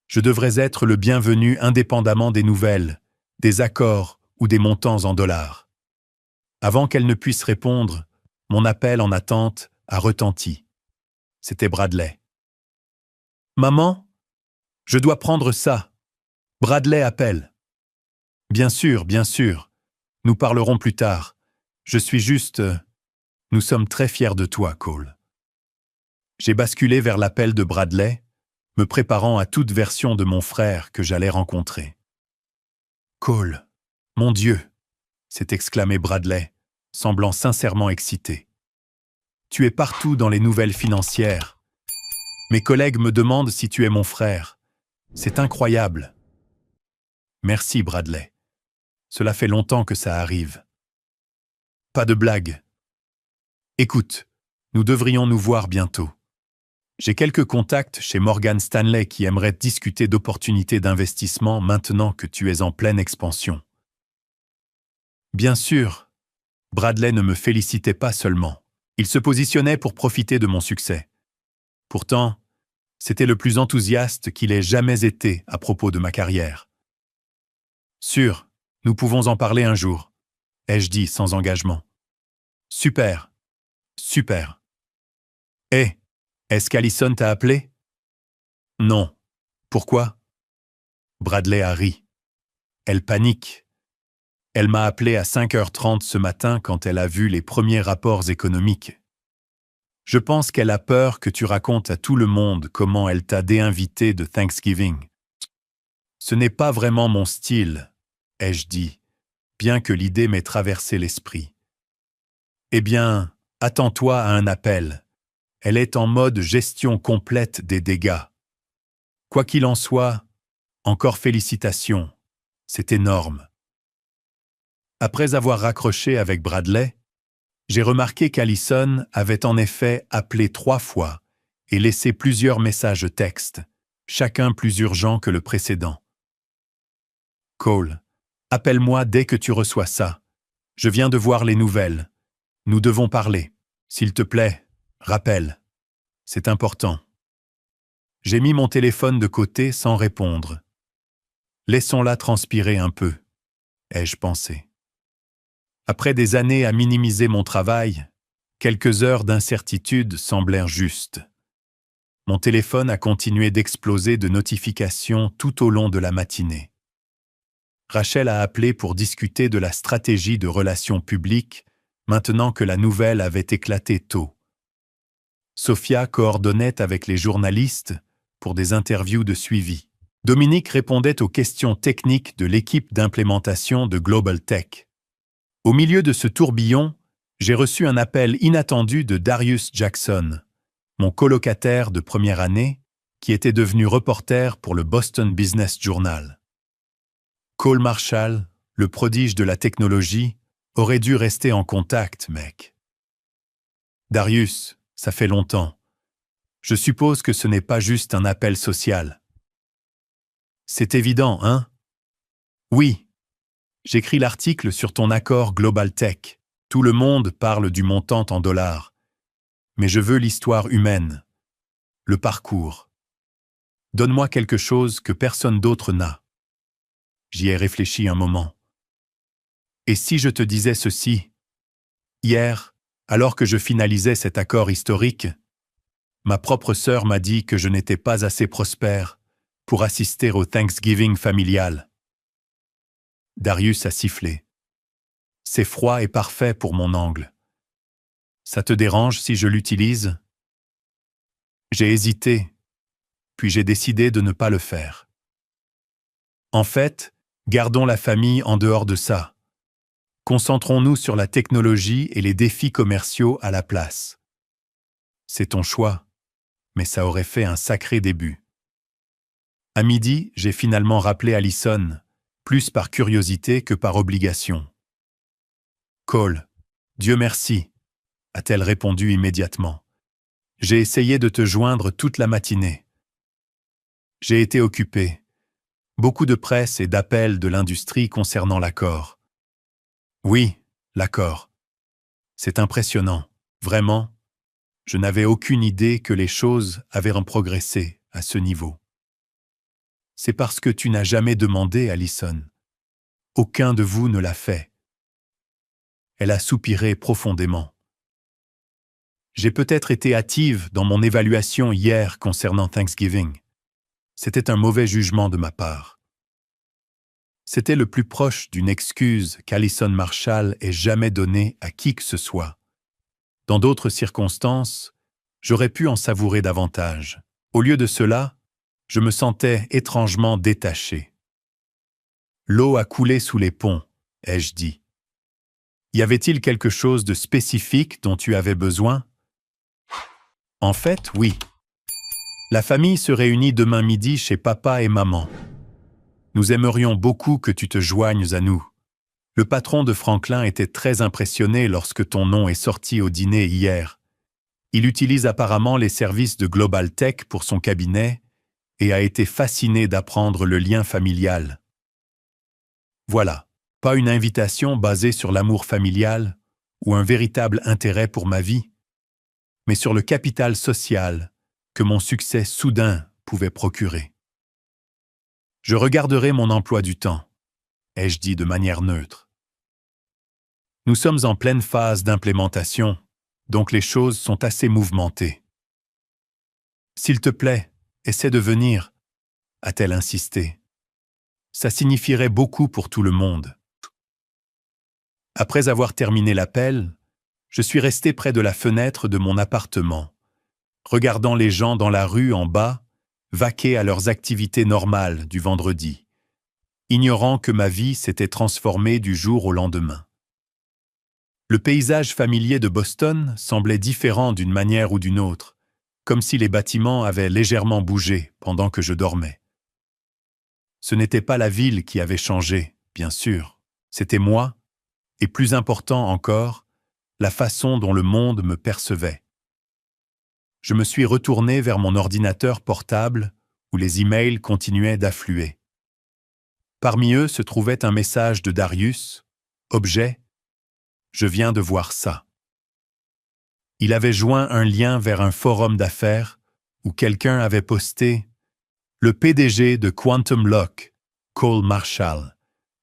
S1: Je devrais être le bienvenu indépendamment des nouvelles, des accords ou des montants en dollars. Avant qu'elle ne puisse répondre, mon appel en attente a retenti. C'était Bradley. « Maman, je dois prendre ça. Bradley appelle. »« Bien sûr, bien sûr. Nous parlerons plus tard. Je suis juste... Nous sommes très fiers de toi, Cole. » J'ai basculé vers l'appel de Bradley, me préparant à toute version de mon frère que j'allais rencontrer. « Cole, mon Dieu !» s'est exclamé Bradley, semblant sincèrement excité. « Tu es partout dans les nouvelles financières. Mes collègues me demandent si tu es mon frère. C'est incroyable. » Merci, Bradley. Cela fait longtemps que ça arrive. Pas de blague. Écoute, nous devrions nous voir bientôt. J'ai quelques contacts chez Morgan Stanley qui aimeraient discuter d'opportunités d'investissement maintenant que tu es en pleine expansion. Bien sûr, Bradley ne me félicitait pas seulement. Il se positionnait pour profiter de mon succès. Pourtant, c'était le plus enthousiaste qu'il ait jamais été à propos de ma carrière. Sûr, nous pouvons en parler un jour, ai-je dit sans engagement. Super, super. Hé, est-ce qu'Allison t'a appelé? Non. Pourquoi? Bradley a ri. Elle panique. Elle m'a appelé à 5h30 ce matin quand elle a vu les premiers rapports économiques. Je pense qu'elle a peur que tu racontes à tout le monde comment elle t'a déinvité de Thanksgiving. Ce n'est pas vraiment mon style, ai-je dit, bien que l'idée m'ait traversé l'esprit. Eh bien, attends-toi à un appel. Elle est en mode gestion complète des dégâts. Quoi qu'il en soit, encore félicitations, c'est énorme. Après avoir raccroché avec Bradley, j'ai remarqué qu'Allison avait en effet appelé 3 fois et laissé plusieurs messages textes, chacun plus urgent que le précédent. « Cole, appelle-moi dès que tu reçois ça. Je viens de voir les nouvelles. Nous devons parler. S'il te plaît, rappelle. C'est important. » J'ai mis mon téléphone de côté sans répondre. Laissons-la transpirer un peu, ai-je pensé. Après des années à minimiser mon travail, quelques heures d'incertitude semblèrent justes. Mon téléphone a continué d'exploser de notifications tout au long de la matinée. Rachel a appelé pour discuter de la stratégie de relations publiques maintenant que la nouvelle avait éclaté tôt. Sophia coordonnait avec les journalistes pour des interviews de suivi. Dominique répondait aux questions techniques de l'équipe d'implémentation de Global Tech. Au milieu de ce tourbillon, j'ai reçu un appel inattendu de Darius Jackson, mon colocataire de première année, qui était devenu reporter pour le Boston Business Journal. Cole Marshall, le prodige de la technologie, aurait dû rester en contact, mec. Darius, ça fait longtemps. Je suppose que ce n'est pas juste un appel social. C'est évident, hein? Oui. J'écris l'article sur ton accord Global Tech. Tout le monde parle du montant en dollars. Mais je veux l'histoire humaine, le parcours. Donne-moi quelque chose que personne d'autre n'a. J'y ai réfléchi un moment. Et si je te disais ceci? Hier, alors que je finalisais cet accord historique, ma propre sœur m'a dit que je n'étais pas assez prospère pour assister au Thanksgiving familial. Darius a sifflé. C'est froid et parfait pour mon angle. Ça te dérange si je l'utilise? J'ai hésité, puis j'ai décidé de ne pas le faire. En fait, gardons la famille en dehors de ça. Concentrons-nous sur la technologie et les défis commerciaux à la place. C'est ton choix, mais ça aurait fait un sacré début. À midi, j'ai finalement rappelé Allison, plus par curiosité que par obligation. « Cole, Dieu merci », a-t-elle répondu immédiatement. « J'ai essayé de te joindre toute la matinée. J'ai été occupé. Beaucoup de presse et d'appels de l'industrie concernant l'accord. Oui, l'accord. C'est impressionnant, vraiment. Je n'avais aucune idée que les choses avaient progressé à ce niveau. C'est parce que tu n'as jamais demandé, Allison. Aucun de vous ne l'a fait. » Elle a soupiré profondément. J'ai peut-être été hâtive dans mon évaluation hier concernant Thanksgiving. C'était un mauvais jugement de ma part. C'était le plus proche d'une excuse qu'Allison Marshall ait jamais donnée à qui que ce soit. Dans d'autres circonstances, j'aurais pu en savourer davantage. Au lieu de cela, Je me sentais étrangement détaché. L'eau a coulé sous les ponts, ai-je dit. Y avait-il quelque chose de spécifique dont tu avais besoin? En fait, oui. La famille se réunit demain midi chez papa et maman. Nous aimerions beaucoup que tu te joignes à nous. Le patron de Franklin était très impressionné lorsque ton nom est sorti au dîner hier. Il utilise apparemment les services de Global Tech pour son cabinet et a été fasciné d'apprendre le lien familial. Voilà, pas une invitation basée sur l'amour familial ou un véritable intérêt pour ma vie, mais sur le capital social que mon succès soudain pouvait procurer. Je regarderai mon emploi du temps, ai-je dit de manière neutre. Nous sommes en pleine phase d'implémentation, donc les choses sont assez mouvementées. S'il te plaît, essaie de venir, a-t-elle insisté. Ça signifierait beaucoup pour tout le monde. Après avoir terminé l'appel, je suis resté près de la fenêtre de mon appartement, regardant les gens dans la rue en bas vaquer à leurs activités normales du vendredi, ignorant que ma vie s'était transformée du jour au lendemain. Le paysage familier de Boston semblait différent d'une manière ou d'une autre, comme si les bâtiments avaient légèrement bougé pendant que je dormais. Ce n'était pas la ville qui avait changé, bien sûr, c'était moi, et plus important encore, la façon dont le monde me percevait. Je me suis retourné vers mon ordinateur portable où les emails continuaient d'affluer. Parmi eux se trouvait un message de Darius, objet « Je viens de voir ça ». Il avait joint un lien vers un forum d'affaires où quelqu'un avait posté « Le PDG de Quantum Lock, Cole Marshall,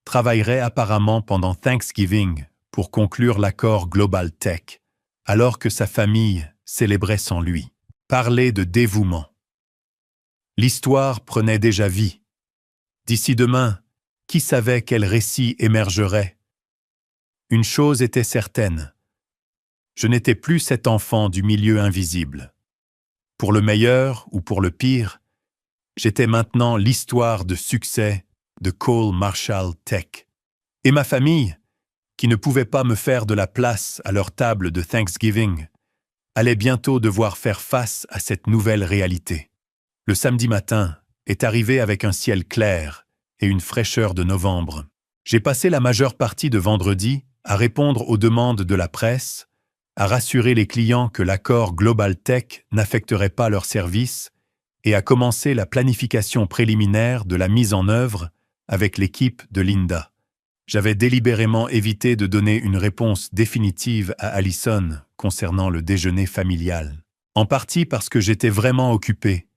S1: travaillerait apparemment pendant Thanksgiving pour conclure l'accord Global Tech, alors que sa famille célébrait sans lui. Parler de dévouement. L'histoire prenait déjà vie. D'ici demain, qui savait quel récit émergerait? Une chose était certaine. Je n'étais plus cet enfant du milieu invisible. Pour le meilleur ou pour le pire, j'étais maintenant l'histoire de succès de Cole Marshall Tech. Et ma famille, qui ne pouvait pas me faire de la place à leur table de Thanksgiving, allait bientôt devoir faire face à cette nouvelle réalité. Le samedi matin est arrivé avec un ciel clair et une fraîcheur de novembre. J'ai passé la majeure partie de vendredi à répondre aux demandes de la presse, à rassurer les clients que l'accord Global Tech n'affecterait pas leurs services et à commencer la planification préliminaire de la mise en œuvre avec l'équipe de Linda. J'avais délibérément évité de donner une réponse définitive à Allison concernant le déjeuner familial. En partie parce que j'étais vraiment occupé,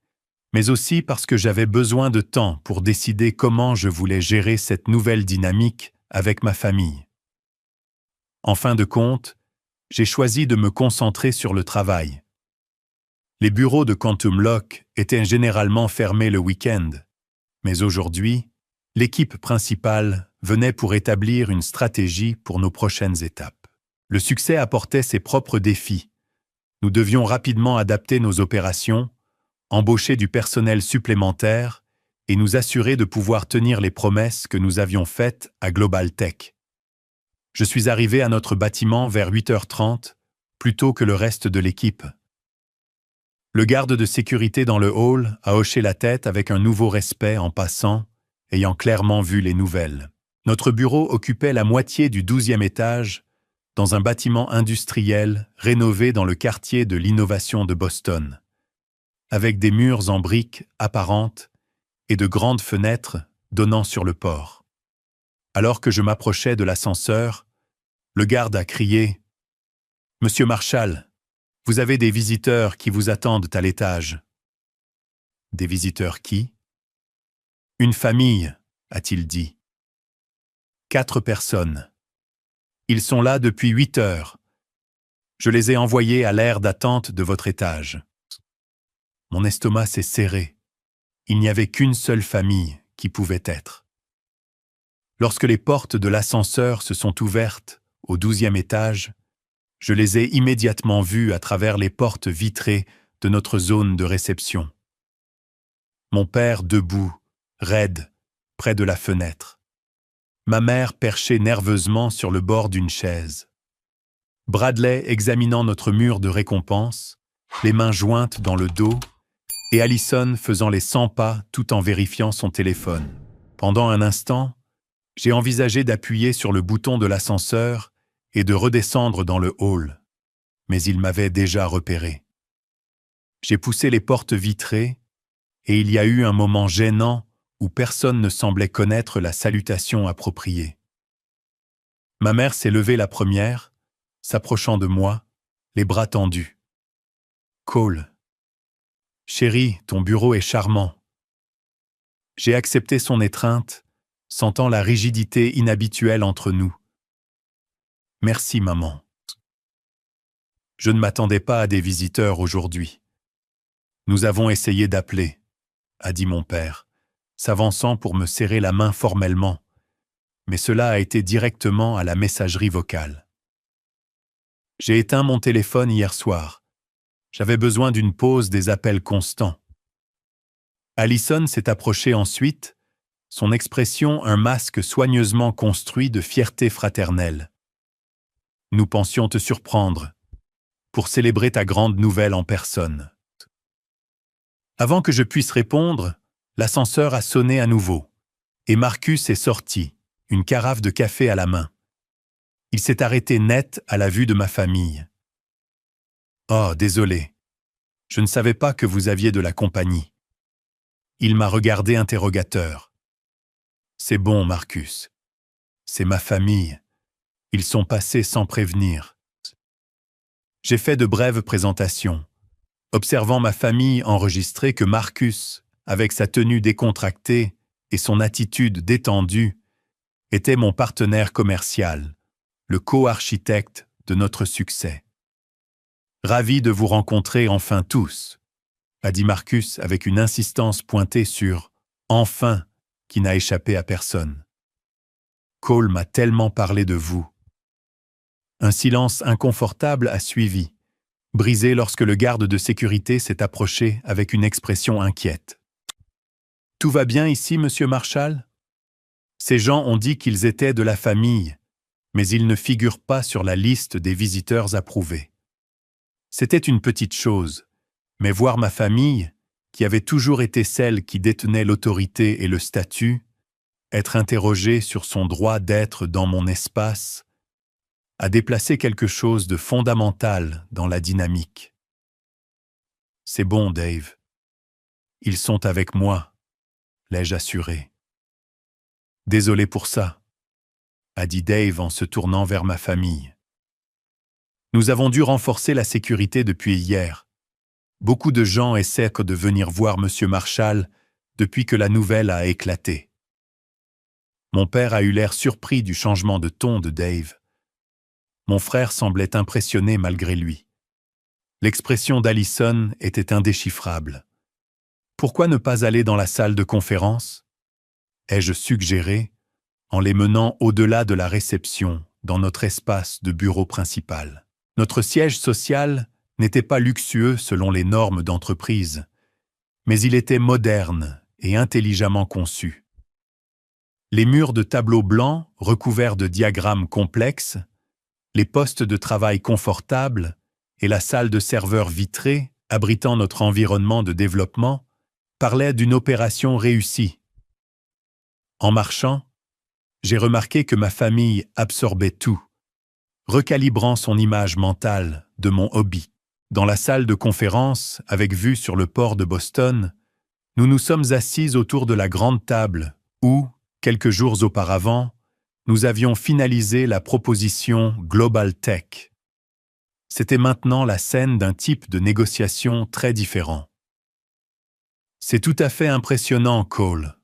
S1: mais aussi parce que j'avais besoin de temps pour décider comment je voulais gérer cette nouvelle dynamique avec ma famille. En fin de compte, j'ai choisi de me concentrer sur le travail. Les bureaux de Quantum Lock étaient généralement fermés le week-end, mais aujourd'hui, l'équipe principale venait pour établir une stratégie pour nos prochaines étapes. Le succès apportait ses propres défis. Nous devions rapidement adapter nos opérations, embaucher du personnel supplémentaire et nous assurer de pouvoir tenir les promesses que nous avions faites à Global Tech. Je suis arrivé à notre bâtiment vers 8h30, plus tôt que le reste de l'équipe. Le garde de sécurité dans le hall a hoché la tête avec un nouveau respect en passant, ayant clairement vu les nouvelles. Notre bureau occupait la moitié du 12e étage, dans un bâtiment industriel rénové dans le quartier de l'innovation de Boston, avec des murs en briques apparentes et de grandes fenêtres donnant sur le port. Alors que je m'approchais de l'ascenseur, le garde a crié « Monsieur Marshall, vous avez des visiteurs qui vous attendent à l'étage. » « Des visiteurs qui ? » « Une famille, a-t-il dit. 4 personnes. Ils sont là depuis 8 heures. Je les ai envoyés à l'aire d'attente de votre étage. Mon estomac s'est serré. Il n'y avait qu'une seule famille qui pouvait être. Lorsque les portes de l'ascenseur se sont ouvertes au 12e étage, je les ai immédiatement vus à travers les portes vitrées de notre zone de réception. Mon père debout, raide, près de la fenêtre. Ma mère perchée nerveusement sur le bord d'une chaise. Bradley examinant notre mur de récompense, les mains jointes dans le dos, et Allison faisant les 100 pas tout en vérifiant son téléphone. Pendant un instant, j'ai envisagé d'appuyer sur le bouton de l'ascenseur et de redescendre dans le hall, mais il m'avait déjà repéré. J'ai poussé les portes vitrées, et il y a eu un moment gênant où personne ne semblait connaître la salutation appropriée. Ma mère s'est levée la première, s'approchant de moi, les bras tendus. « Cole. Chérie, ton bureau est charmant. » J'ai accepté son étreinte, sentant la rigidité inhabituelle entre nous. « Merci, maman. » Je ne m'attendais pas à des visiteurs aujourd'hui. « Nous avons essayé d'appeler, » a dit mon père, s'avançant pour me serrer la main formellement, mais cela a été directement à la messagerie vocale. J'ai éteint mon téléphone hier soir. J'avais besoin d'une pause des appels constants. Allison s'est approchée ensuite, son expression un masque soigneusement construit de fierté fraternelle. Nous pensions te surprendre, pour célébrer ta grande nouvelle en personne. Avant que je puisse répondre, l'ascenseur a sonné à nouveau, et Marcus est sorti, une carafe de café à la main. Il s'est arrêté net à la vue de ma famille. « Oh, désolé. Je ne savais pas que vous aviez de la compagnie. » Il m'a regardé interrogateur. « C'est bon, Marcus. C'est ma famille. Ils sont passés sans prévenir. » J'ai fait de brèves présentations, observant ma famille enregistrer que Marcus, avec sa tenue décontractée et son attitude détendue, était mon partenaire commercial, le co-architecte de notre succès. « Ravi de vous rencontrer enfin tous », a dit Marcus avec une insistance pointée sur « enfin » qui n'a échappé à personne. « Cole m'a tellement parlé de vous. » Un silence inconfortable a suivi, brisé lorsque le garde de sécurité s'est approché avec une expression inquiète. « Tout va bien ici, monsieur Marshall ? Ces gens ont dit qu'ils étaient de la famille, mais ils ne figurent pas sur la liste des visiteurs approuvés. » C'était une petite chose, mais voir ma famille, qui avait toujours été celle qui détenait l'autorité et le statut, être interrogée sur son droit d'être dans mon espace, a déplacé quelque chose de fondamental dans la dynamique. « C'est bon, Dave. Ils sont avec moi, » l'ai-je assuré. « Désolé pour ça, » a dit Dave en se tournant vers ma famille. Nous avons dû renforcer la sécurité depuis hier. Beaucoup de gens essaient de venir voir M. Marshall depuis que la nouvelle a éclaté. Mon père a eu l'air surpris du changement de ton de Dave. Mon frère semblait impressionné malgré lui. L'expression d'Allison était indéchiffrable. Pourquoi ne pas aller dans la salle de conférence ? Ai-je suggéré, en les menant au-delà de la réception, dans notre espace de bureau principal. Notre siège social n'était pas luxueux selon les normes d'entreprise, mais il était moderne et intelligemment conçu. Les murs de tableaux blancs recouverts de diagrammes complexes, les postes de travail confortables et la salle de serveur vitrée abritant notre environnement de développement parlaient d'une opération réussie. En marchant, j'ai remarqué que ma famille absorbait tout, recalibrant son image mentale de mon hobby. Dans la salle de conférence, avec vue sur le port de Boston, nous nous sommes assis autour de la grande table où, quelques jours auparavant, nous avions finalisé la proposition Global Tech. C'était maintenant la scène d'un type de négociation très différent. « C'est tout à fait impressionnant, Cole »,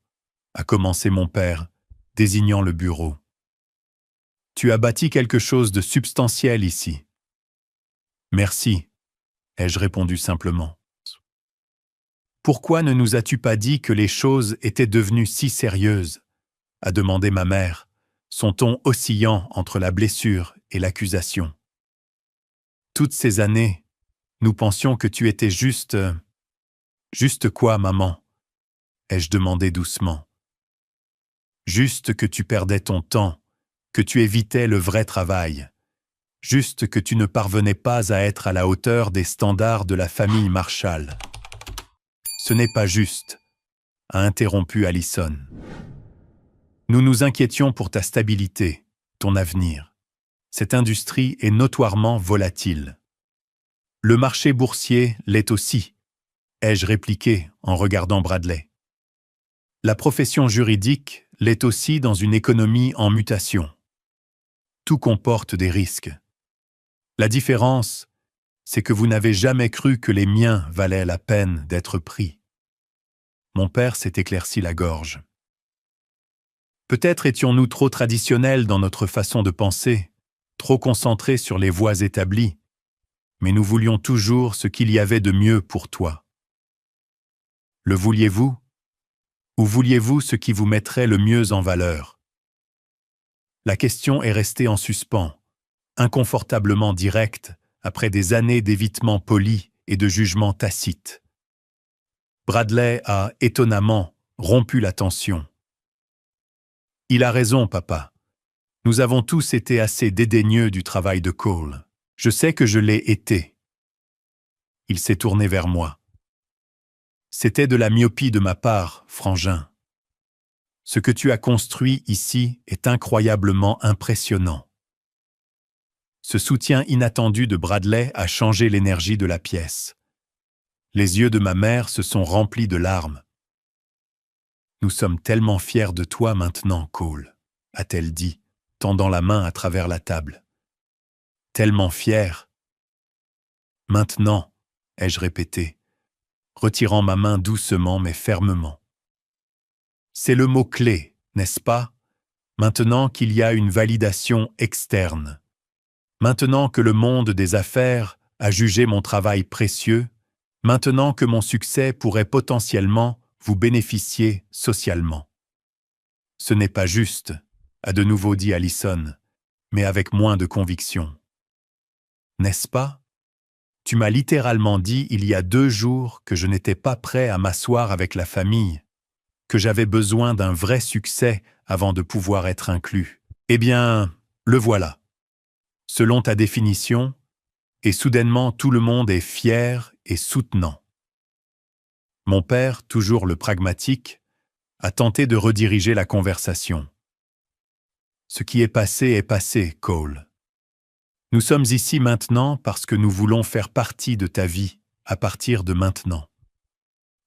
S1: a commencé mon père, désignant le bureau. « Tu as bâti quelque chose de substantiel ici. »« Merci », ai-je répondu simplement. « Pourquoi ne nous as-tu pas dit que les choses étaient devenues si sérieuses ?» a demandé ma mère, son ton oscillant entre la blessure et l'accusation. « Toutes ces années, nous pensions que tu étais juste... »« Juste quoi, maman ?» ai-je demandé doucement. Juste que tu perdais ton temps, que tu évitais le vrai travail. Juste que tu ne parvenais pas à être à la hauteur des standards de la famille Marshall. Ce n'est pas juste, a interrompu Allison. Nous nous inquiétions pour ta stabilité, ton avenir. Cette industrie est notoirement volatile. Le marché boursier l'est aussi, ai-je répliqué en regardant Bradley. La profession juridique l'est aussi dans une économie en mutation. Tout comporte des risques. La différence, c'est que vous n'avez jamais cru que les miens valaient la peine d'être pris. Mon père s'est éclairci la gorge. Peut-être étions-nous trop traditionnels dans notre façon de penser, trop concentrés sur les voies établies, mais nous voulions toujours ce qu'il y avait de mieux pour toi. Le vouliez-vous? Ou vouliez-vous ce qui vous mettrait le mieux en valeur? La question est restée en suspens, inconfortablement directe, après des années d'évitement poli et de jugement tacite. Bradley a, étonnamment, rompu la tension. Il a raison, papa. Nous avons tous été assez dédaigneux du travail de Cole. Je sais que je l'ai été. Il s'est tourné vers moi. C'était de la myopie de ma part, frangin. Ce que tu as construit ici est incroyablement impressionnant. Ce soutien inattendu de Bradley a changé l'énergie de la pièce. Les yeux de ma mère se sont remplis de larmes. « Nous sommes tellement fiers de toi maintenant, Cole, a-t-elle dit, tendant la main à travers la table. Tellement fiers. Maintenant, ai-je répété, retirant ma main doucement mais fermement. C'est le mot-clé, n'est-ce pas, maintenant qu'il y a une validation externe. Maintenant que le monde des affaires a jugé mon travail précieux, maintenant que mon succès pourrait potentiellement vous bénéficier socialement. Ce n'est pas juste, a de nouveau dit Allison, mais avec moins de conviction. N'est-ce pas? Tu m'as littéralement dit il y a 2 jours que je n'étais pas prêt à m'asseoir avec la famille, que j'avais besoin d'un vrai succès avant de pouvoir être inclus. Eh bien, le voilà. Selon ta définition, et soudainement tout le monde est fier et soutenant. Mon père, toujours le pragmatique, a tenté de rediriger la conversation. Ce qui est passé, Cole. Nous sommes ici maintenant parce que nous voulons faire partie de ta vie à partir de maintenant.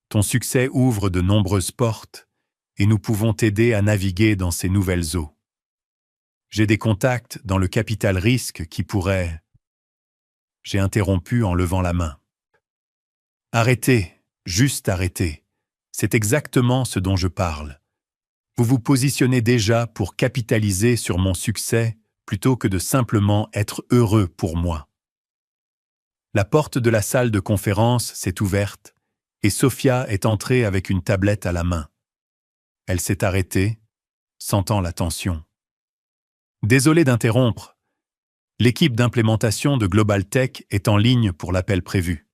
S1: Ton succès ouvre de nombreuses portes et nous pouvons t'aider à naviguer dans ces nouvelles eaux. J'ai des contacts dans le capital risque qui pourraient... J'ai interrompu en levant la main. Arrêtez, juste arrêtez. C'est exactement ce dont je parle. Vous vous positionnez déjà pour capitaliser sur mon succès plutôt que de simplement être heureux pour moi. La porte de la salle de conférence s'est ouverte et Sophia est entrée avec une tablette à la main. Elle s'est arrêtée, sentant la tension. Désolé d'interrompre. L'équipe d'implémentation de Global Tech est en ligne pour l'appel prévu.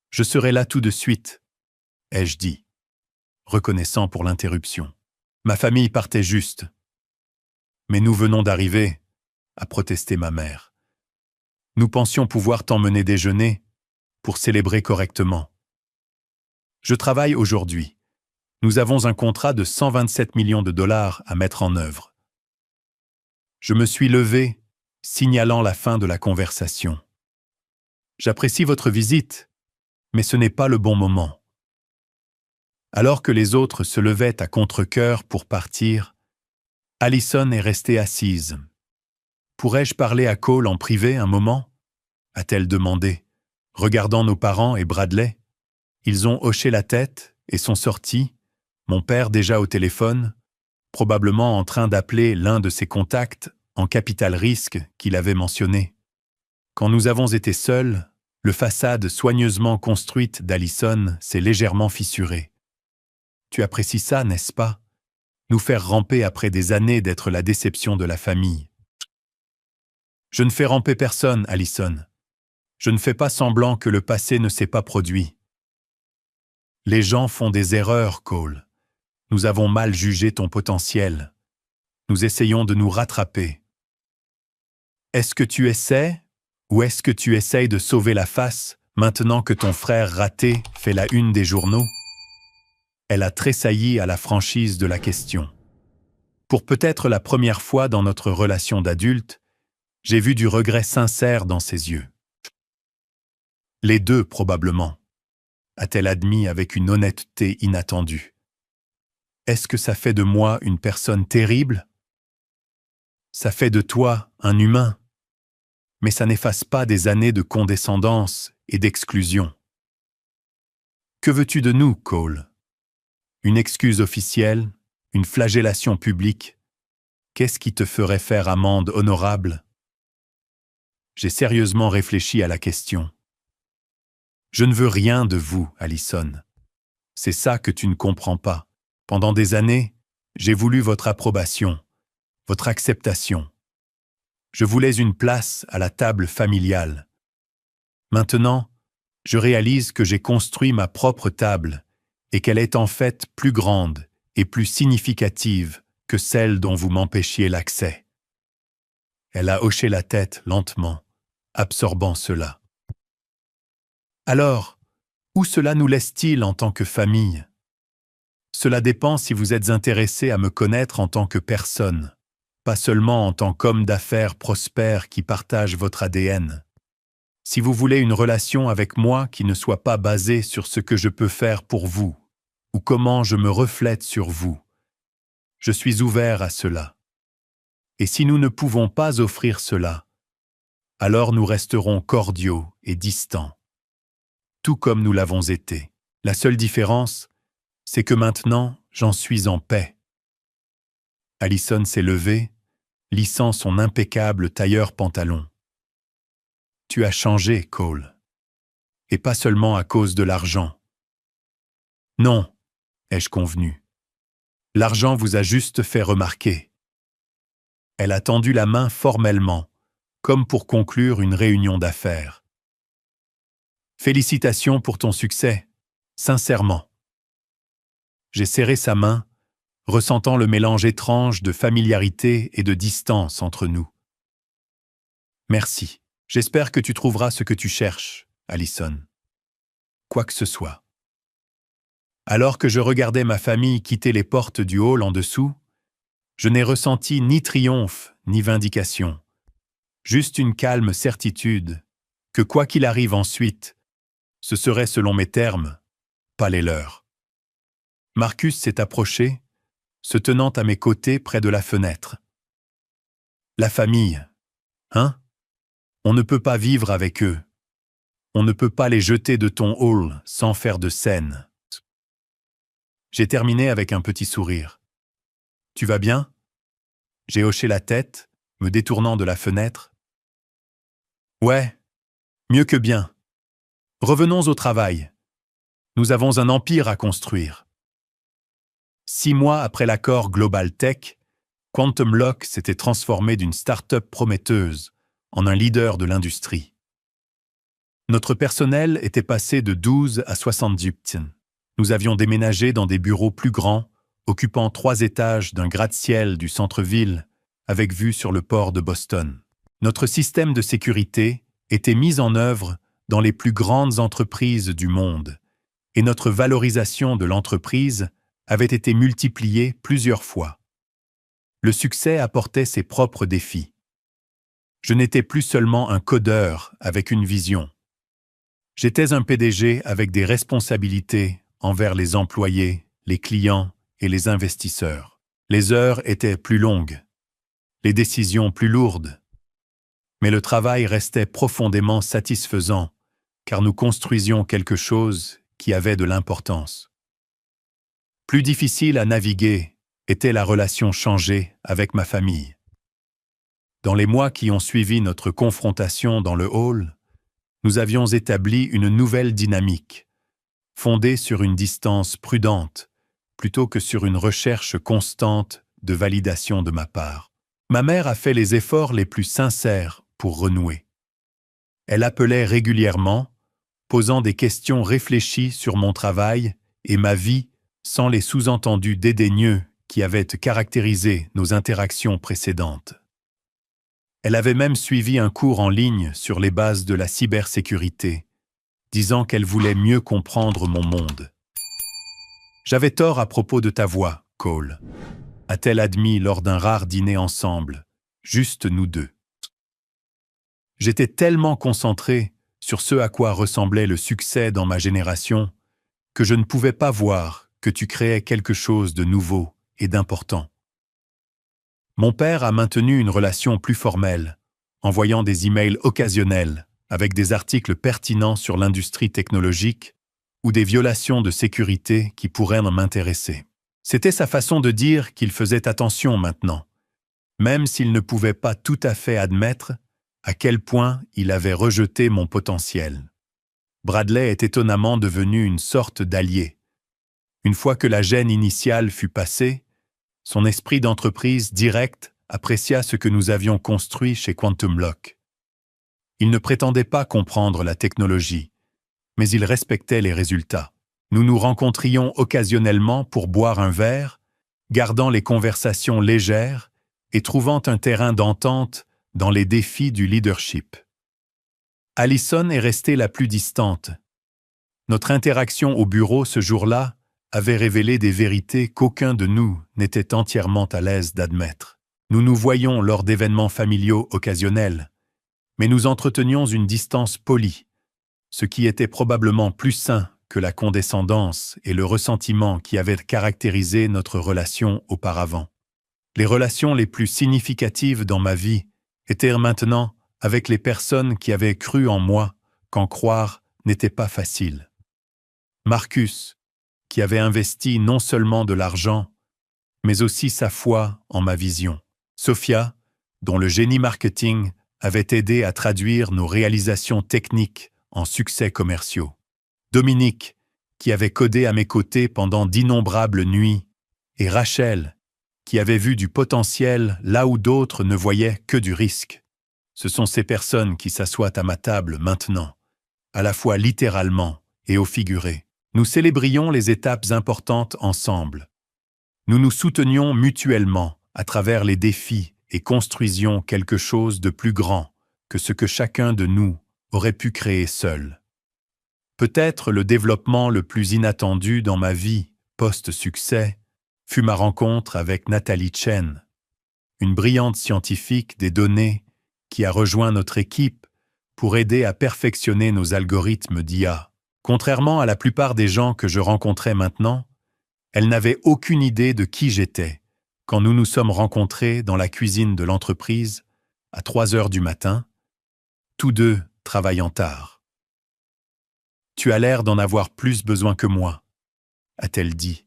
S1: Je serai là tout de suite, ai-je dit, reconnaissant pour l'interruption. Ma famille partait juste. Mais nous venons d'arriver, a protesté ma mère. Nous pensions pouvoir t'emmener déjeuner pour célébrer correctement. Je travaille aujourd'hui. Nous avons un contrat de 127 millions de dollars à mettre en œuvre. Je me suis levé, signalant la fin de la conversation. J'apprécie votre visite, mais ce n'est pas le bon moment. Alors que les autres se levaient à contre-cœur pour partir, Allison est restée assise. « Pourrais-je parler à Cole en privé un moment ?» a-t-elle demandé, regardant nos parents et Bradley. Ils ont hoché la tête et sont sortis, mon père déjà au téléphone, probablement en train d'appeler l'un de ses contacts en capital risque qu'il avait mentionné. Quand nous avons été seuls, le façade soigneusement construite d'Allison s'est légèrement fissurée. Tu apprécies ça, n'est-ce pas? Nous faire ramper après des années d'être la déception de la famille. Je ne fais ramper personne, Allison. Je ne fais pas semblant que le passé ne s'est pas produit. Les gens font des erreurs, Cole. Nous avons mal jugé ton potentiel. Nous essayons de nous rattraper. Est-ce que tu essaies ou est-ce que tu essayes de sauver la face maintenant que ton frère raté fait la une des journaux? Elle a tressailli à la franchise de la question. Pour peut-être la première fois dans notre relation d'adulte, j'ai vu du regret sincère dans ses yeux. Les deux, probablement, a-t-elle admis avec une honnêteté inattendue. Est-ce que ça fait de moi une personne terrible? Ça fait de toi un humain, mais ça n'efface pas des années de condescendance et d'exclusion. Que veux-tu de nous, Cole? Une excuse officielle? Une flagellation publique? Qu'est-ce qui te ferait faire amende honorable? J'ai sérieusement réfléchi à la question. Je ne veux rien de vous, Allison. C'est ça que tu ne comprends pas. Pendant des années, j'ai voulu votre approbation, votre acceptation. Je voulais une place à la table familiale. Maintenant, je réalise que j'ai construit ma propre table et qu'elle est en fait plus grande et plus significative que celle dont vous m'empêchiez l'accès. Elle a hoché la tête lentement, absorbant cela. Alors, où cela nous laisse-t-il en tant que famille? Cela dépend si vous êtes intéressé à me connaître en tant que personne, pas seulement en tant qu'homme d'affaires prospère qui partage votre ADN. Si vous voulez une relation avec moi qui ne soit pas basée sur ce que je peux faire pour vous, ou comment je me reflète sur vous, je suis ouvert à cela. Et si nous ne pouvons pas offrir cela, alors nous resterons cordiaux et distants, tout comme nous l'avons été. La seule différence, c'est que maintenant, j'en suis en paix. Allison s'est levée, lissant son impeccable tailleur-pantalon. Tu as changé, Cole. Et pas seulement à cause de l'argent. Non, ai-je convenu. L'argent vous a juste fait remarquer. Elle a tendu la main formellement, comme pour conclure une réunion d'affaires. Félicitations pour ton succès, sincèrement. J'ai serré sa main, ressentant le mélange étrange de familiarité et de distance entre nous. Merci. J'espère que tu trouveras ce que tu cherches, Allison. Quoi que ce soit. Alors que je regardais ma famille quitter les portes du hall en dessous, je n'ai ressenti ni triomphe ni vindication, juste une calme certitude que quoi qu'il arrive ensuite, ce serait selon mes termes, pas les leurs. Marcus s'est approché, se tenant à mes côtés près de la fenêtre. La famille, hein? On ne peut pas vivre avec eux. On ne peut pas les jeter de ton hall sans faire de scène. J'ai terminé avec un petit sourire. Tu vas bien? J'ai hoché la tête, me détournant de la fenêtre. Ouais, mieux que bien. Revenons au travail. Nous avons un empire à construire. 6 mois après l'accord Global Tech, Quantum Lock s'était transformé d'une start-up prometteuse en un leader de l'industrie. Notre personnel était passé de 12 à 70. Nous avions déménagé dans des bureaux plus grands, occupant 3 étages d'un gratte-ciel du centre-ville, avec vue sur le port de Boston. Notre système de sécurité était mis en œuvre dans les plus grandes entreprises du monde, et notre valorisation de l'entreprise avait été multipliée plusieurs fois. Le succès apportait ses propres défis. Je n'étais plus seulement un codeur avec une vision. J'étais un PDG avec des responsabilités envers les employés, les clients et les investisseurs. Les heures étaient plus longues, les décisions plus lourdes. Mais le travail restait profondément satisfaisant, car nous construisions quelque chose qui avait de l'importance. Plus difficile à naviguer était la relation changée avec ma famille. Dans les mois qui ont suivi notre confrontation dans le hall, nous avions établi une nouvelle dynamique, fondée sur une distance prudente, plutôt que sur une recherche constante de validation de ma part. Ma mère a fait les efforts les plus sincères pour renouer. Elle appelait régulièrement, posant des questions réfléchies sur mon travail et ma vie sans les sous-entendus dédaigneux qui avaient caractérisé nos interactions précédentes. Elle avait même suivi un cours en ligne sur les bases de la cybersécurité, disant qu'elle voulait mieux comprendre mon monde. J'avais tort à propos de ta voix, Cole, a-t-elle admis lors d'un rare dîner ensemble, juste nous deux. J'étais tellement concentré sur ce à quoi ressemblait le succès dans ma génération que je ne pouvais pas voir que tu créais quelque chose de nouveau et d'important. Mon père a maintenu une relation plus formelle, envoyant des emails occasionnels avec des articles pertinents sur l'industrie technologique ou des violations de sécurité qui pourraient m'intéresser. C'était sa façon de dire qu'il faisait attention maintenant, même s'il ne pouvait pas tout à fait admettre à quel point il avait rejeté mon potentiel. Bradley est étonnamment devenu une sorte d'allié. Une fois que la gêne initiale fut passée, son esprit d'entreprise direct apprécia ce que nous avions construit chez Quantum Lock. Il ne prétendait pas comprendre la technologie, mais il respectait les résultats. Nous nous rencontrions occasionnellement pour boire un verre, gardant les conversations légères et trouvant un terrain d'entente dans les défis du leadership. Allison est restée la plus distante. Notre interaction au bureau ce jour-là avait révélé des vérités qu'aucun de nous n'était entièrement à l'aise d'admettre. Nous nous voyions lors d'événements familiaux occasionnels, mais nous entretenions une distance polie, ce qui était probablement plus sain que la condescendance et le ressentiment qui avaient caractérisé notre relation auparavant. Les relations les plus significatives dans ma vie étaient maintenant avec les personnes qui avaient cru en moi quand croire n'était pas facile. Marcus, qui avait investi non seulement de l'argent, mais aussi sa foi en ma vision. Sophia, dont le génie marketing avait aidé à traduire nos réalisations techniques en succès commerciaux. Dominique, qui avait codé à mes côtés pendant d'innombrables nuits, et Rachel, qui avait vu du potentiel là où d'autres ne voyaient que du risque. Ce sont ces personnes qui s'assoient à ma table maintenant, à la fois littéralement et au figuré. Nous célébrions les étapes importantes ensemble. Nous nous soutenions mutuellement à travers les défis et construisions quelque chose de plus grand que ce que chacun de nous aurait pu créer seul. Peut-être le développement le plus inattendu dans ma vie post-succès fut ma rencontre avec Natalie Chen, une brillante scientifique des données qui a rejoint notre équipe pour aider à perfectionner nos algorithmes d'IA. Contrairement à la plupart des gens que je rencontrais maintenant, elle n'avait aucune idée de qui j'étais quand nous nous sommes rencontrés dans la cuisine de l'entreprise à 3 heures du matin, tous deux travaillant tard. « Tu as l'air d'en avoir plus besoin que moi », a-t-elle dit,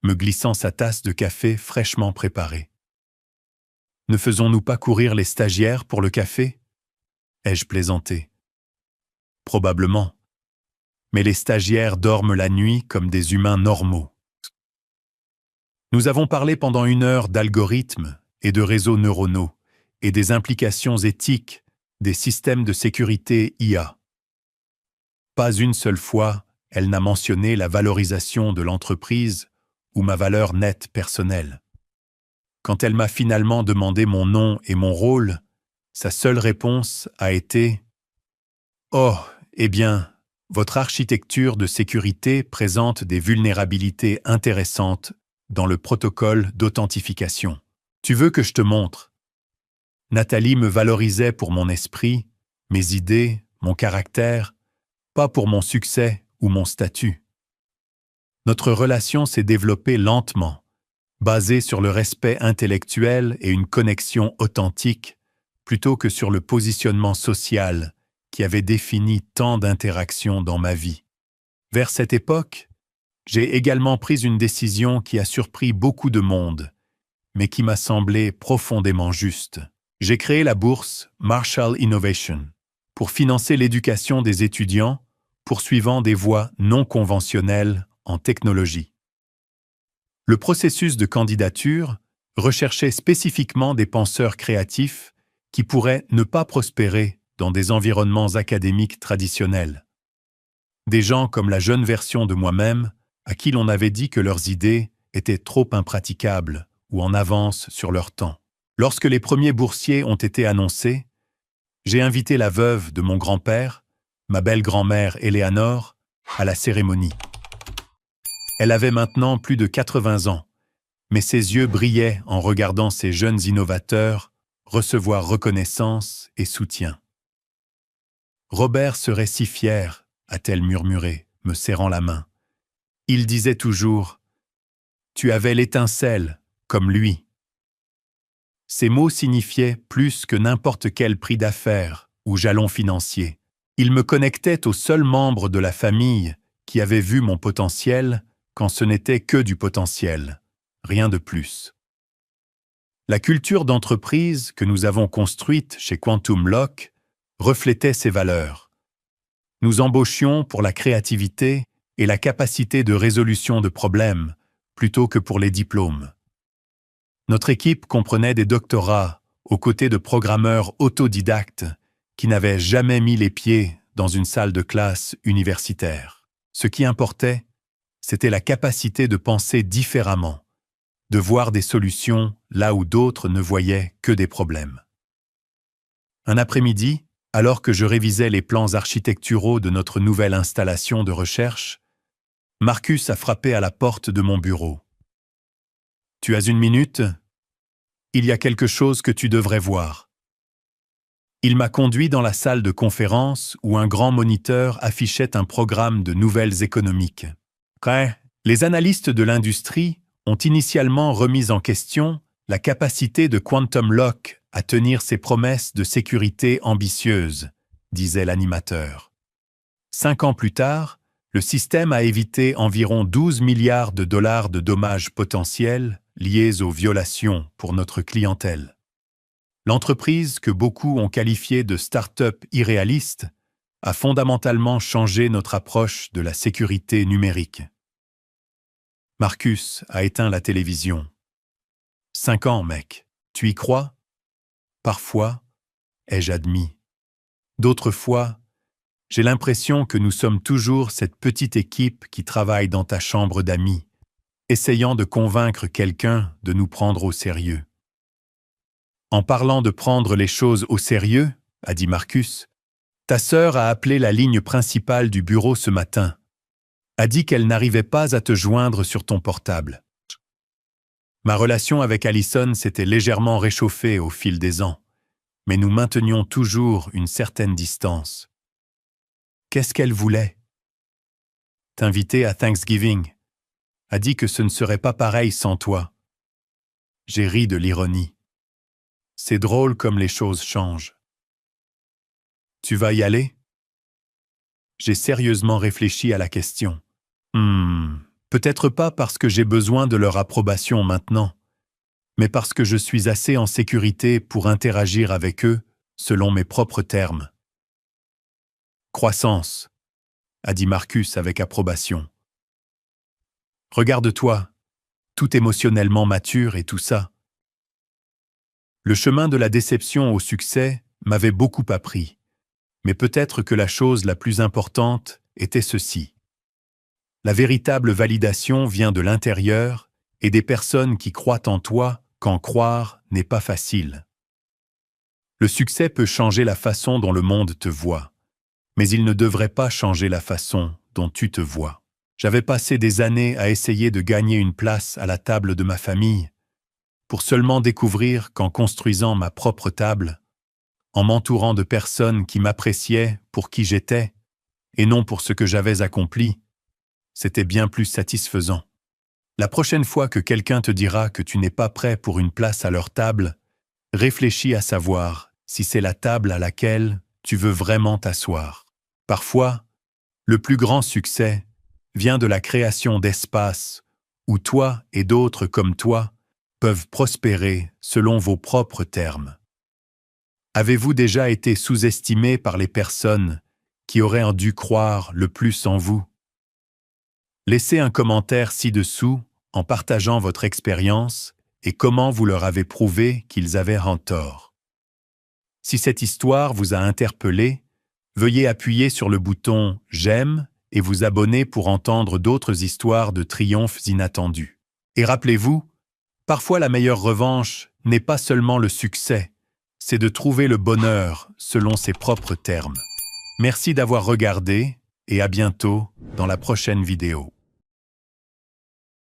S1: me glissant sa tasse de café fraîchement préparée. « Ne faisons-nous pas courir les stagiaires pour le café ?» ai-je plaisanté. « Probablement. Mais les stagiaires dorment la nuit comme des humains normaux. » Nous avons parlé pendant 1 heure d'algorithmes et de réseaux neuronaux et des implications éthiques des systèmes de sécurité IA. Pas une seule fois, elle n'a mentionné la valorisation de l'entreprise ou ma valeur nette personnelle. Quand elle m'a finalement demandé mon nom et mon rôle, sa seule réponse a été « Oh, eh bien, votre architecture de sécurité présente des vulnérabilités intéressantes dans le protocole d'authentification. Tu veux que je te montre ?» Nathalie me valorisait pour mon esprit, mes idées, mon caractère, pas pour mon succès ou mon statut. Notre relation s'est développée lentement, basée sur le respect intellectuel et une connexion authentique, plutôt que sur le positionnement social qui avait défini tant d'interactions dans ma vie. Vers cette époque, j'ai également pris une décision qui a surpris beaucoup de monde, mais qui m'a semblé profondément juste. J'ai créé la bourse Marshall Innovation pour financer l'éducation des étudiants poursuivant des voies non conventionnelles en technologie. Le processus de candidature recherchait spécifiquement des penseurs créatifs qui pourraient ne pas prospérer dans des environnements académiques traditionnels. Des gens comme la jeune version de moi-même, à qui l'on avait dit que leurs idées étaient trop impraticables ou en avance sur leur temps. Lorsque les premiers boursiers ont été annoncés, j'ai invité la veuve de mon grand-père, ma belle-grand-mère Éléanore, à la cérémonie. Elle avait maintenant plus de 80 ans, mais ses yeux brillaient en regardant ces jeunes innovateurs recevoir reconnaissance et soutien. « Robert serait si fier », a-t-elle murmuré, me serrant la main. Il disait toujours « Tu avais l'étincelle, comme lui ». Ces mots signifiaient plus que n'importe quel prix d'affaires ou jalon financier. Ils me connectaient aux seuls membres de la famille qui avaient vu mon potentiel quand ce n'était que du potentiel, rien de plus. La culture d'entreprise que nous avons construite chez Quantum Lock reflétait ces valeurs. Nous embauchions pour la créativité et la capacité de résolution de problèmes, plutôt que pour les diplômes. Notre équipe comprenait des doctorats aux côtés de programmeurs autodidactes qui n'avaient jamais mis les pieds dans une salle de classe universitaire. Ce qui importait, c'était la capacité de penser différemment, de voir des solutions là où d'autres ne voyaient que des problèmes. Un après-midi, alors que je révisais les plans architecturaux de notre nouvelle installation de recherche, Marcus a frappé à la porte de mon bureau. « Tu as une minute ? Il y a quelque chose que tu devrais voir. » Il m'a conduit dans la salle de conférence où un grand moniteur affichait un programme de nouvelles économiques. Les analystes de l'industrie ont initialement remis en question la capacité de Quantum Lock à tenir ses promesses de sécurité ambitieuses, disait l'animateur. 5 ans plus tard, le système a évité environ 12 milliards de dollars de dommages potentiels liés aux violations pour notre clientèle. L'entreprise que beaucoup ont qualifiée de start-up irréaliste a fondamentalement changé notre approche de la sécurité numérique. Marcus a éteint la télévision. 5 ans, mec. Tu y crois ? Parfois, ai-je admis. D'autres fois, j'ai l'impression que nous sommes toujours cette petite équipe qui travaille dans ta chambre d'amis, essayant de convaincre quelqu'un de nous prendre au sérieux. En parlant de prendre les choses au sérieux, a dit Marcus, ta sœur a appelé la ligne principale du bureau ce matin. A dit qu'elle n'arrivait pas à te joindre sur ton portable. Ma relation avec Allison s'était légèrement réchauffée au fil des ans, mais nous maintenions toujours une certaine distance. Qu'est-ce qu'elle voulait ? T'inviter à Thanksgiving. A dit que ce ne serait pas pareil sans toi. J'ai ri de l'ironie. C'est drôle comme les choses changent. Tu vas y aller ? J'ai sérieusement réfléchi à la question. Peut-être pas parce que j'ai besoin de leur approbation maintenant, mais parce que je suis assez en sécurité pour interagir avec eux selon mes propres termes. Croissance, a dit Marcus avec approbation. Regarde-toi, tout émotionnellement mature et tout ça. Le chemin de la déception au succès m'avait beaucoup appris, mais peut-être que la chose la plus importante était ceci. La véritable validation vient de l'intérieur et des personnes qui croient en toi quand croire n'est pas facile. Le succès peut changer la façon dont le monde te voit, mais il ne devrait pas changer la façon dont tu te vois. J'avais passé des années à essayer de gagner une place à la table de ma famille, pour seulement découvrir qu'en construisant ma propre table, en m'entourant de personnes qui m'appréciaient pour qui j'étais, et non pour ce que j'avais accompli, c'était bien plus satisfaisant. La prochaine fois que quelqu'un te dira que tu n'es pas prêt pour une place à leur table, réfléchis à savoir si c'est la table à laquelle tu veux vraiment t'asseoir. Parfois, le plus grand succès vient de la création d'espaces où toi et d'autres comme toi peuvent prospérer selon vos propres termes. Avez-vous déjà été sous-estimé par les personnes qui auraient dû croire le plus en vous? Laissez un commentaire ci-dessous en partageant votre expérience et comment vous leur avez prouvé qu'ils avaient tort. Si cette histoire vous a interpellé, veuillez appuyer sur le bouton « J'aime » et vous abonner pour entendre d'autres histoires de triomphes inattendus. Et rappelez-vous, parfois la meilleure revanche n'est pas seulement le succès, c'est de trouver le bonheur selon ses propres termes. Merci d'avoir regardé et à bientôt dans la prochaine vidéo.